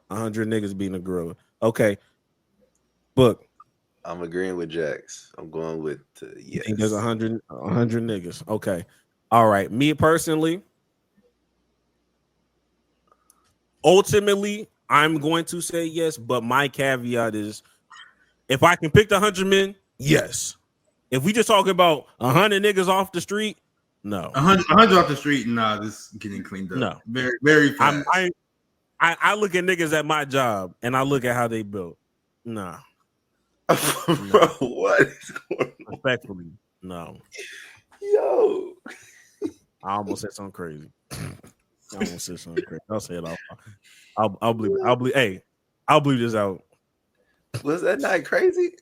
100 niggas beating a gorilla. Okay. Book. I'm agreeing with Jax. I'm going with yes. I think there's 100 niggas. Okay. All right. Me personally, ultimately, I'm going to say yes, but my caveat is if I can pick the 100 men, yes. If we just talking about 100 niggas off the street, no. 100 off the street, nah, this is getting cleaned up. No. Very, very fast. I look at niggas at my job and I look at how they built. Nah. Bro, what is going on? Respectfully, no. Yo. I almost said something crazy. I'll say it off. I'll believe it. Hey, I'll believe this out. Was that not crazy?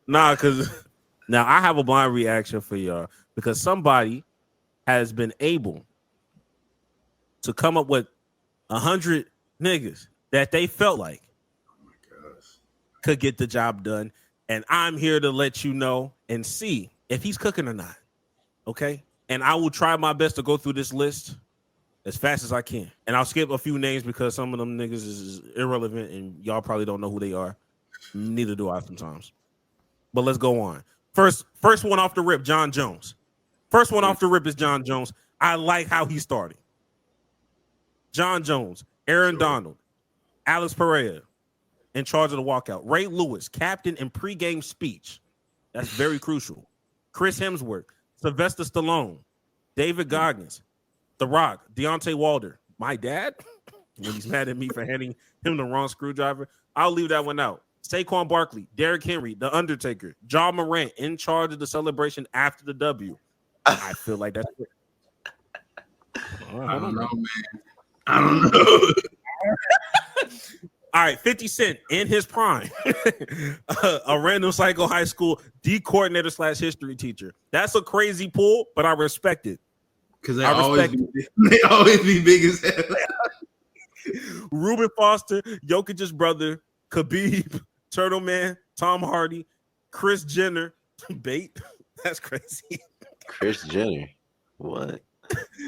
Nah, because now I have a blind reaction for y'all because somebody has been able to come up with 100 niggas that they felt like could get the job done. And I'm here to let you know and see if he's cooking or not. Okay. And I will try my best to go through this list as fast as I can. And I'll skip a few names because some of them niggas is irrelevant and y'all probably don't know who they are. Neither do I sometimes. But let's go on. First one off the rip, John Jones. First one off the rip is John Jones. I like how he started. John Jones, Aaron Donald, Alex Pereira in charge of the walkout. Ray Lewis, captain in pregame speech. That's very crucial. Chris Hemsworth, Sylvester Stallone, David Goggins, The Rock, Deontay Wilder, my dad, when he's mad at me for handing him the wrong screwdriver. I'll leave that one out. Saquon Barkley, Derrick Henry, The Undertaker, John Morant in charge of the celebration after the W. I feel like that's it. I don't know, man. I don't know. All right, 50 Cent in his prime, a random psycho high school D coordinator / history teacher. That's a crazy pull, but I respect it. Because they always be big as hell. Reuben Foster, Jokic's brother, Khabib, Turtle Man, Tom Hardy, Kris Jenner, bait. That's crazy. Kris Jenner, what?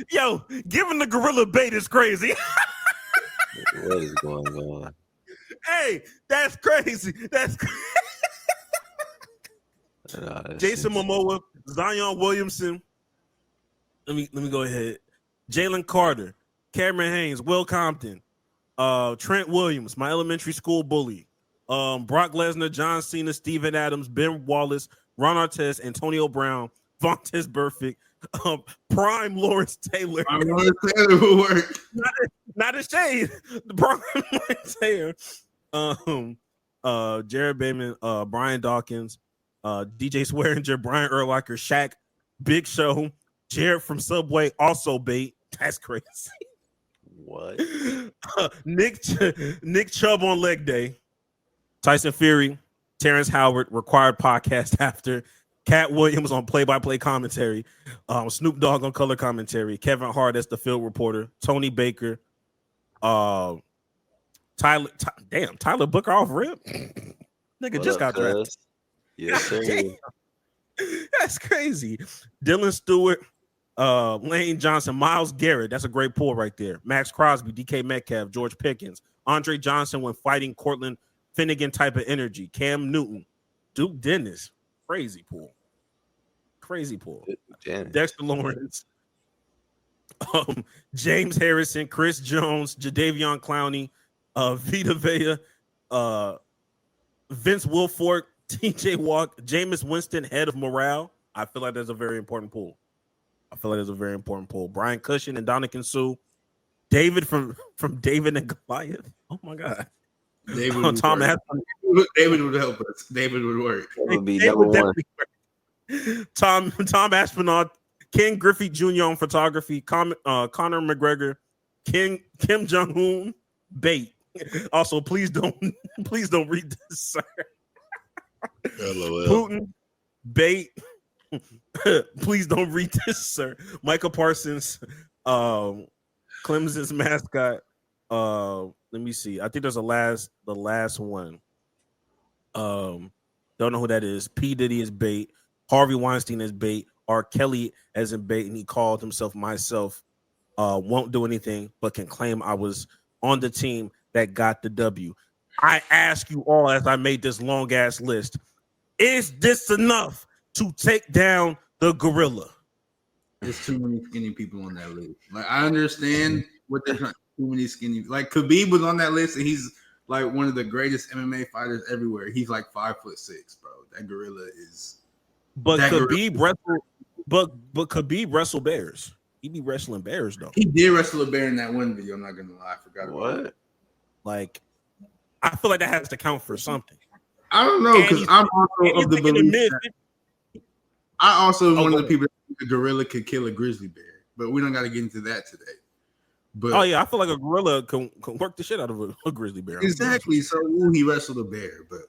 Yo, giving the gorilla bait is crazy. What is going on? Hey, that's crazy. That's crazy. Jason Momoa, Zion Williamson. Let me go ahead. Jalen Carter, Cameron Haynes, Will Compton, Trent Williams, my elementary school bully, Brock Lesnar, John Cena, Steven Adams, Ben Wallace, Ron Artest, Antonio Brown, Vontaze Burfict, Prime Lawrence Taylor. Lawrence Taylor will work. Not a shade. The Prime Lawrence Taylor. Jared Bateman, Brian Dawkins, DJ Swearinger, Brian Urlacher, Shaq, Big Show, Jared from Subway, also bait. That's crazy. What? Nick Chubb on leg day. Tyson Fury, Terrence Howard, required podcast after. Cat Williams on play-by-play commentary. Snoop Dogg on color commentary. Kevin Hart as the field reporter. Tony Baker. Tyler Booker off rip. Nigga just got drafted. Yes, sir. That's crazy. Dylan Stewart, Lane Johnson, Myles Garrett. That's a great pull right there. Max Crosby, DK Metcalf, George Pickens, Andre Johnson when fighting Cortland Finnegan type of energy. Cam Newton, Duke Dennis. Crazy pull. Crazy pull. Dexter Lawrence, James Harrison, Chris Jones, Jadeveon Clowney, Vita Vea, Vince Wilfork, TJ Walk, Jameis Winston, head of morale. I feel like that's a very important pull. Brian Cushing and Dominican Sue. David from David and Goliath. Oh my God. David Tom David would help us. David would work. It would be number one. Tom Aspinall, Ken Griffey Jr. on photography, Conor McGregor, Kim Jong-un, bait. Also, please don't read this, sir. LOL. Putin, bait. Please don't read this, sir. Michael Parsons, Clemson's mascot. Let me see. I think there's the last one. Don't know who that is. P. Diddy is bait. Harvey Weinstein is bait. R. Kelly as in bait, and he called himself myself. Won't do anything, but can claim I was on the team that got the W. I ask you all as I made this long ass list, is this enough to take down the gorilla? There's too many skinny people on that list. Like, I understand what they're trying. Too many skinny. Like, Khabib was on that list, and he's like one of the greatest MMA fighters everywhere. He's like 5'6", bro. That gorilla is. But Khabib wrestled bears. He be wrestling bears though. He did wrestle a bear in that one video. I'm not gonna lie. I forgot what. It. Like, I feel like that has to count for something. I don't know because I'm also of the belief that I also one of the people that think a gorilla could kill a grizzly bear, but we don't got to get into that today. But I feel like a gorilla can work the shit out of a grizzly bear. Exactly. So he wrestled a bear, but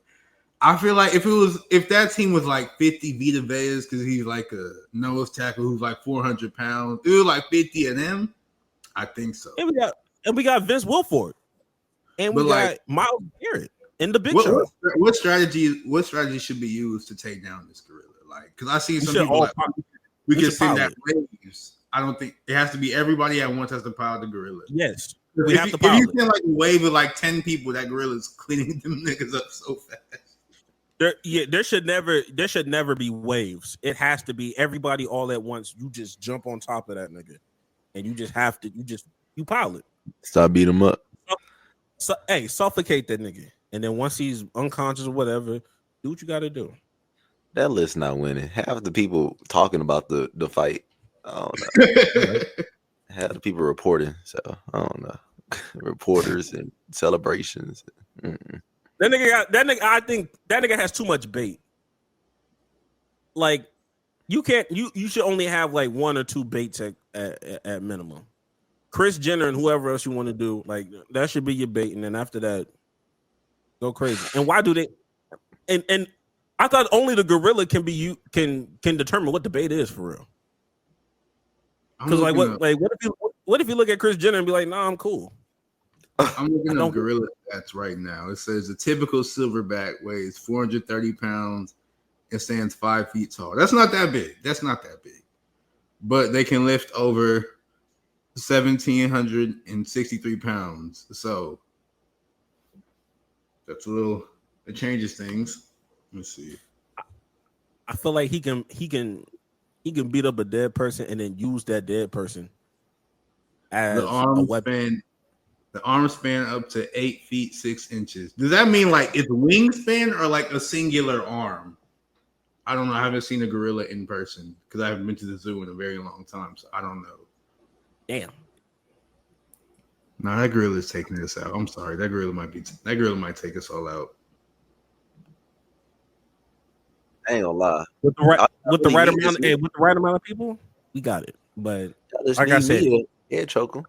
I feel like if that team was like 50 Vita Veas because he's like a nose tackle who's like 400 pounds, it was like 50 of them. I think so. And we got Vince Wilfork. And we But, got like, Miles Garrett in the Big Show. What strategy should be used to take down this gorilla? Like, because I see some people like we can send that waves. I don't think it has to be everybody at once has to pilot the gorilla. Yes, we have to pilot. If you send like a wave of like 10 people, that gorilla's cleaning them niggas up so fast. There should never be waves. It has to be everybody all at once. You just jump on top of that nigga, and you just have to. You pilot. Stop beating him up. So, hey, suffocate that nigga, and then once he's unconscious or whatever, do what you got to do. That list not winning. Half the people talking about the fight, I don't know. Half the people reporting, so I don't know. Reporters and celebrations. Mm-mm. That nigga. I think that nigga has too much bait. Like, you can't. You should only have like 1 or 2 baits at minimum. Kris Jenner and whoever else you want to do, like that should be your bait, and then after that, go crazy. And why do they? And I thought only the gorilla can determine what the bait is for real. Because what if you look at Kris Jenner and be like, nah, I'm cool. I'm looking at gorilla stats right now. It says a typical silverback weighs 430 pounds and stands 5 feet tall. That's not that big. But they can lift over 1,763 pounds. So that's it changes things. Let's see. I feel like he can beat up a dead person and then use that dead person as a weapon. The arm span up to 8 feet 6 inches. Does that mean like it's wingspan or like a singular arm? I don't know. I haven't seen a gorilla in person because I haven't been to the zoo in a very long time, so I don't know. Damn. No, that gorilla is taking us out. I'm sorry. That gorilla might take us all out. I ain't gonna lie. With the right amount of people, we got it. But like I said, choke him.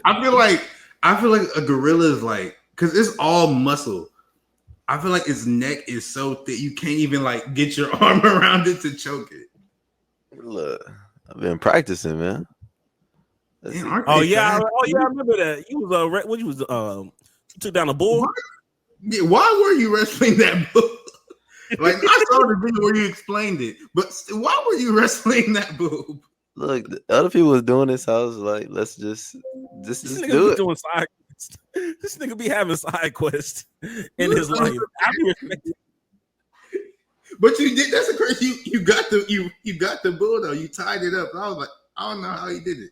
I feel like a gorilla is like, because it's all muscle. I feel like its neck is so thick you can't even like get your arm around it to choke it. Look, I've been practicing, man. Man, I remember that. You was you took down a bull. Why were you wrestling that bull? Like, I saw the video where you explained it, but why were you wrestling that boob? Look, the other people was doing this. I was like, let's just do it. Doing side quests. This nigga be having side quests in his life. But you did. That's a crazy. You got the bull though. You tied it up. I was like, I don't know how he did it.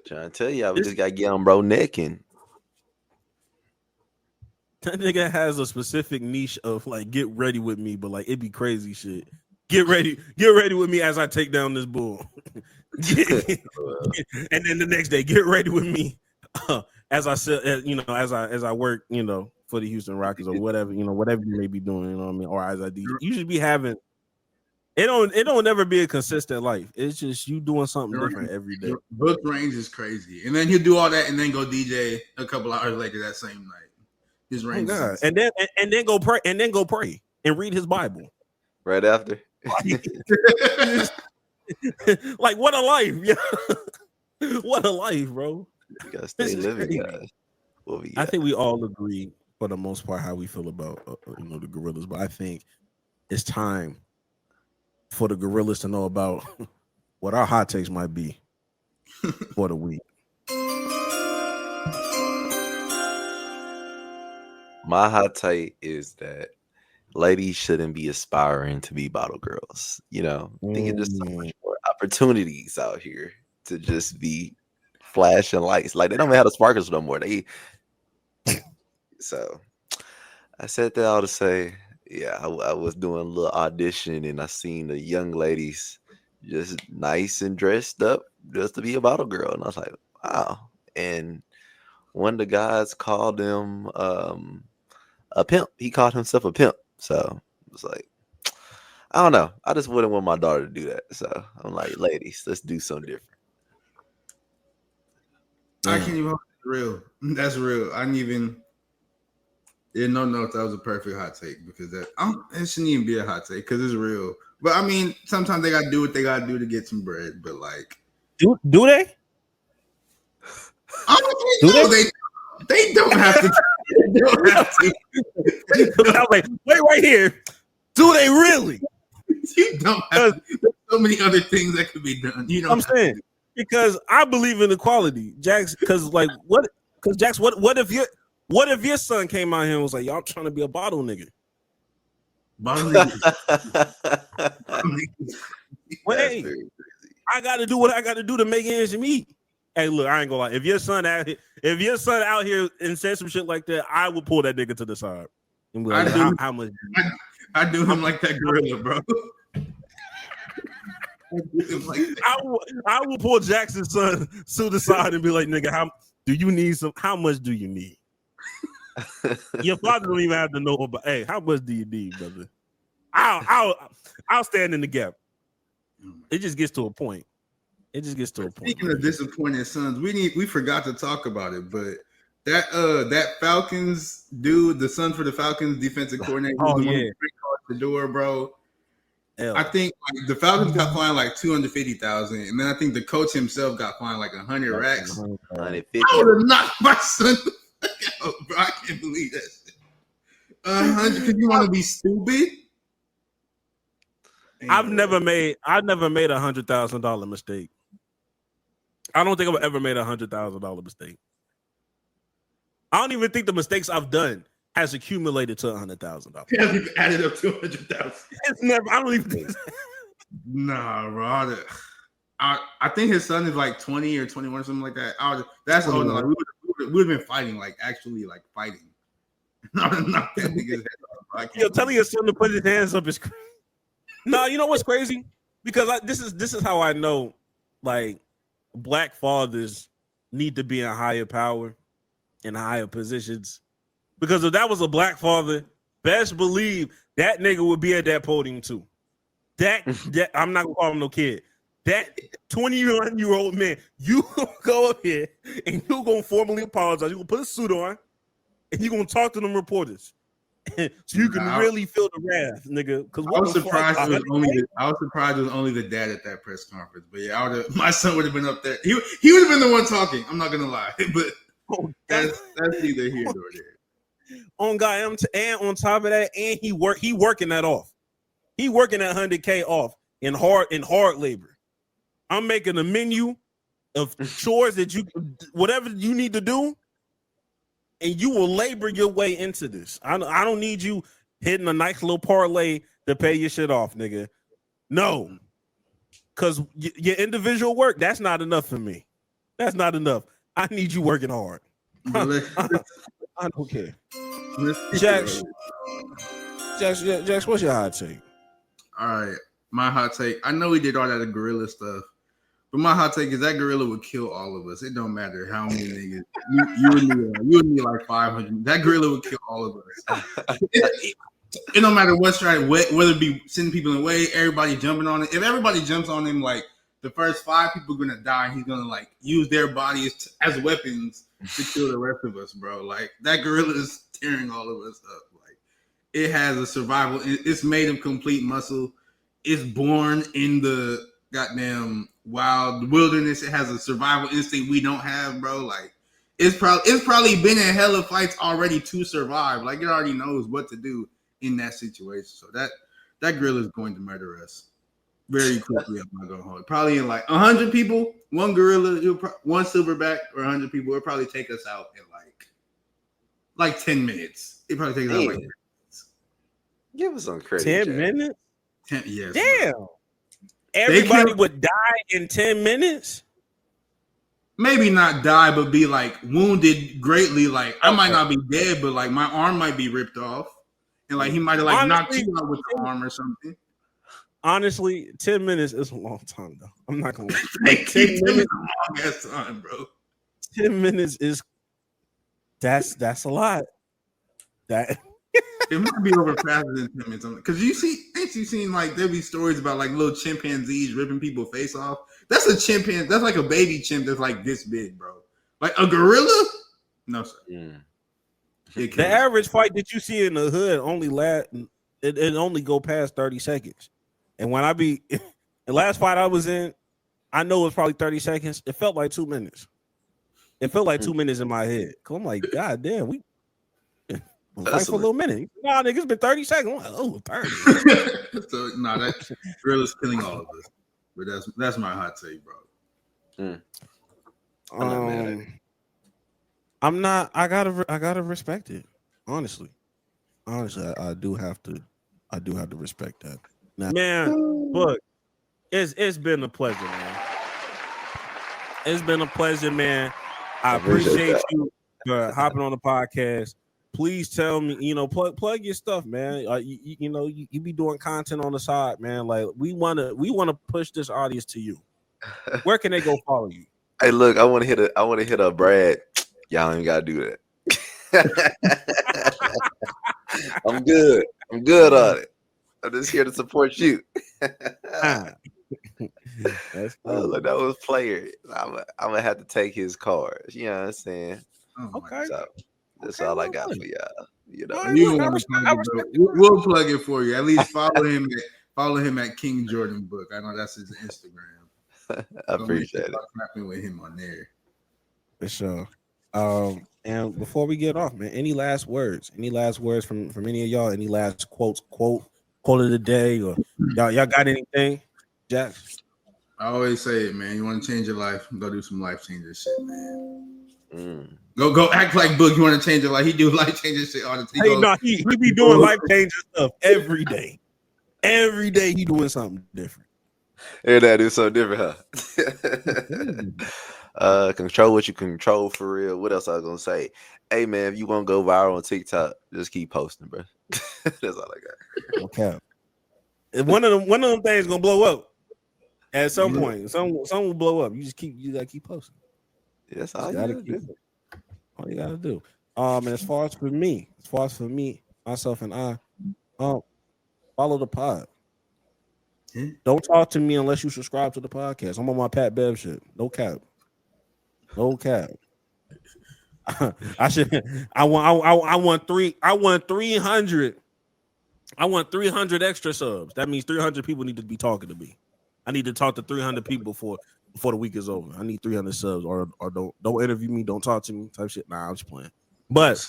Trying to tell you, we just got to get on bro neck and. That nigga has a specific niche of like, get ready with me, but like, it be crazy shit. Get ready with me as I take down this bull. And then the next day, get ready with me as I said, as I work, for the Houston Rockets or whatever, whatever you may be doing, you know what I mean, or as I do. You should be having. It don't never be a consistent life. It's just you doing something different every day. Book range is crazy, and then he'll do all that and then go DJ a couple hours later that same night. His range, and then go pray and read his Bible right after. Like what a life, yeah. What a life, bro. You gotta stay living, guys. I think we all agree for the most part how we feel about the gorillas, but I think it's time for the gorillas to know about what our hot takes might be for the week. My hot take is that ladies shouldn't be aspiring to be bottle girls. I think there's so much more opportunities out here to just be flashing lights. Like, they don't even have the sparkles no more. So I said that all to say, yeah, I was doing a little audition and I seen the young ladies just nice and dressed up just to be a bottle girl. And I was like, wow. And one of the guys called him a pimp. He called himself a pimp. So it was like, I don't know. I just wouldn't want my daughter to do that. So I'm like, ladies, let's do something different. I can't even. Real. That's real. I didn't even. That was a perfect hot take because it shouldn't even be a hot take because it's real. But I mean, sometimes they gotta do what they gotta do to get some bread. But like, do they? Honestly, They don't have to. They don't have to. I was like, wait right here. Do they really? You don't have to. There's so many other things that could be done. You know, I'm saying because I believe in equality, Jax. Because like what? Because Jax, what if your son came out here and was like, y'all trying to be a bottle nigga? Bottle niggas. Well, hey, I got to do what I got to do to make ends meet. Hey, look, I ain't gonna lie. If your son out here and said some shit like that, I would pull that nigga to the side. And be like, how much? I do him like that gorilla, bro. I will pull Jackson's son to the side and be like, nigga, how much do you need? Your father don't even have to know about. Hey, how much do you need, brother? I'll stand in the gap. It just gets to a point. Speaking of disappointed sons, we forgot to talk about it, but that Falcons dude, the son for the Falcons defensive coordinator, oh the yeah, one who the door, bro. I think like, the Falcons got fined like $250,000, and then I think the coach himself got fined like 100 racks. 150. I would have knocked my son out, bro. I can't believe that shit. 100 because you want to be stupid. I've never made $100,000 mistake. I don't think I've ever made $100,000 mistake. I don't even think the mistakes I've done has accumulated to $100,000. It hasn't even added up to 100,000. It's never. I don't even think. Nah, bro. I think his son is like 20 or 21 or something like that. That's all. Like, we would have been fighting, like actually, like fighting. Not that nigga's head. Yo, telling your son to put his hands up is crazy. No, you know what's crazy? Because this is how I know, like, black fathers need to be in higher power, in higher positions. Because if that was a black father, best believe that nigga would be at that podium too. That I'm not gonna call him no kid. That 21-year-old man, you gonna go up here and you gonna formally apologize. You gonna put a suit on and you gonna talk to them reporters. So you can really feel the wrath, nigga. Because I was surprised it was only the dad at that press conference. But yeah, my son would have been up there. He would have been the one talking. I'm not gonna lie, but that's neither here nor there. On guy, and on top of that, and he working that off. He working that 100K off in hard labor. I'm making a menu of chores that whatever you need to do, and you will labor your way into this. I don't need you hitting a nice little parlay to pay your shit off, nigga. No, because your individual work, that's not enough for me. That's not enough. I need you working hard. I don't care. Jax, what's your hot take? All right, my hot take. I know we did all that gorilla stuff, but my hot take is that gorilla would kill all of us. It don't matter how many niggas. You would need like 500. That gorilla would kill all of us. It don't matter what's right, whether it be sending people in the way, everybody jumping on it. If everybody jumps on him, like the first 5 people are gonna die. He's gonna like use their bodies as weapons to kill the rest of us, bro. Like that gorilla is tearing all of us up. Like it has a survival. It's made of complete muscle. It's born in the goddamn wild wilderness. It has a survival instinct we don't have, bro. Like it's probably been in hella fights already to survive. Like it already knows what to do in that situation. So that gorilla is going to murder us very quickly. I'm not gonna hold it. Probably in like 100 people, one gorilla, one silverback, or 100 people. It'll probably take us out in like 10 minutes. It probably takes us out like 10 minutes. Give us some credit. 10 minutes? 10, yes. Damn. Bro. Everybody would die in 10 minutes? Maybe not die, but be like wounded greatly. Like I might not be dead, but like my arm might be ripped off. And like he might have like knocked you out with the arm or something. Honestly, 10 minutes is a long time though. I'm not gonna lie. 10 minutes is a long ass time, bro. 10 minutes is that's a lot. That it might be over faster than 10 minutes. Because ain't you seen like there be stories about like little chimpanzees ripping people's face off? That's a chimpanzee. That's like a baby chimp that's like this big, bro. Like a gorilla? No, sir. The average fight that you see in the hood only it only go past 30 seconds. And when the last fight I was in, I know it was probably 30 seconds. It felt like 2 minutes. It felt like 2 minutes in my head. Cause I'm like, God damn, we fight for a little minute. Nah, nigga, it's been 30 seconds. I'm like, oh, 30. So that Drill is killing all of us. But that's my hot take, bro. I'm not mad at it. I'm not. I gotta respect it. Honestly, I do have to respect that. Now, man, look, it's been a pleasure, man. It's been a pleasure, man. I appreciate you for hopping on the podcast. Please tell me, plug your stuff, man. You be doing content on the side, man. Like we wanna push this audience to you. Where can they go follow you? Hey, look, I want to hit a Brad. Y'all ain't gotta do that. I'm good on it. I'm just here to support you. That's cool. Look, that was player. I'm gonna have to take his cards. You know what I'm saying? Okay. So that's all I got for y'all. We'll plug it for you. At least follow him. Follow him at King Jordan Book. I know that's his Instagram. I appreciate it. Talking with him on there. For sure. And before we get off, man, any last words? Any last words from any of y'all? Any last quote of the day, or y'all got anything, Jack? I always say it, man. You want to change your life? Go do some life changing shit, man. Go act like Book. You want to change your life? He do life changing shit all the time. He be doing life changing stuff every day. Every day he doing something different. Every day do something different, huh? Control what you control for real. What else I was gonna say? Hey man, if you want to go viral on TikTok, just keep posting, bro. That's all I got. Okay. One of them things gonna blow up at some point. Some will blow up. You gotta keep posting. That's all you gotta do. All you gotta do. And as far as for me, myself and I, follow the pod. Don't talk to me unless you subscribe to the podcast. I'm on my Pat Bev shit. No cap. I want 300 extra subs. That means 300 people need to be talking to me. I need to talk to 300 people before the week is over. I need 300 subs, or don't interview me, don't talk to me type shit. Nah, I'm just playing. But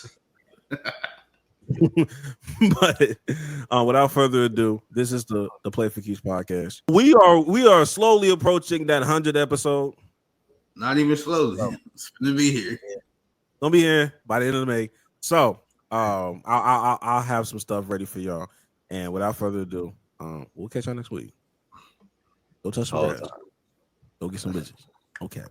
without further ado, this is the Play for Keeps podcast. We are slowly approaching that 100 episode. Not even slowly. It's gonna be here. Gonna be here by the end of May. So I'll have some stuff ready for y'all. And without further ado, we'll catch y'all next week. Go touch some grass. Go get some bitches. Okay.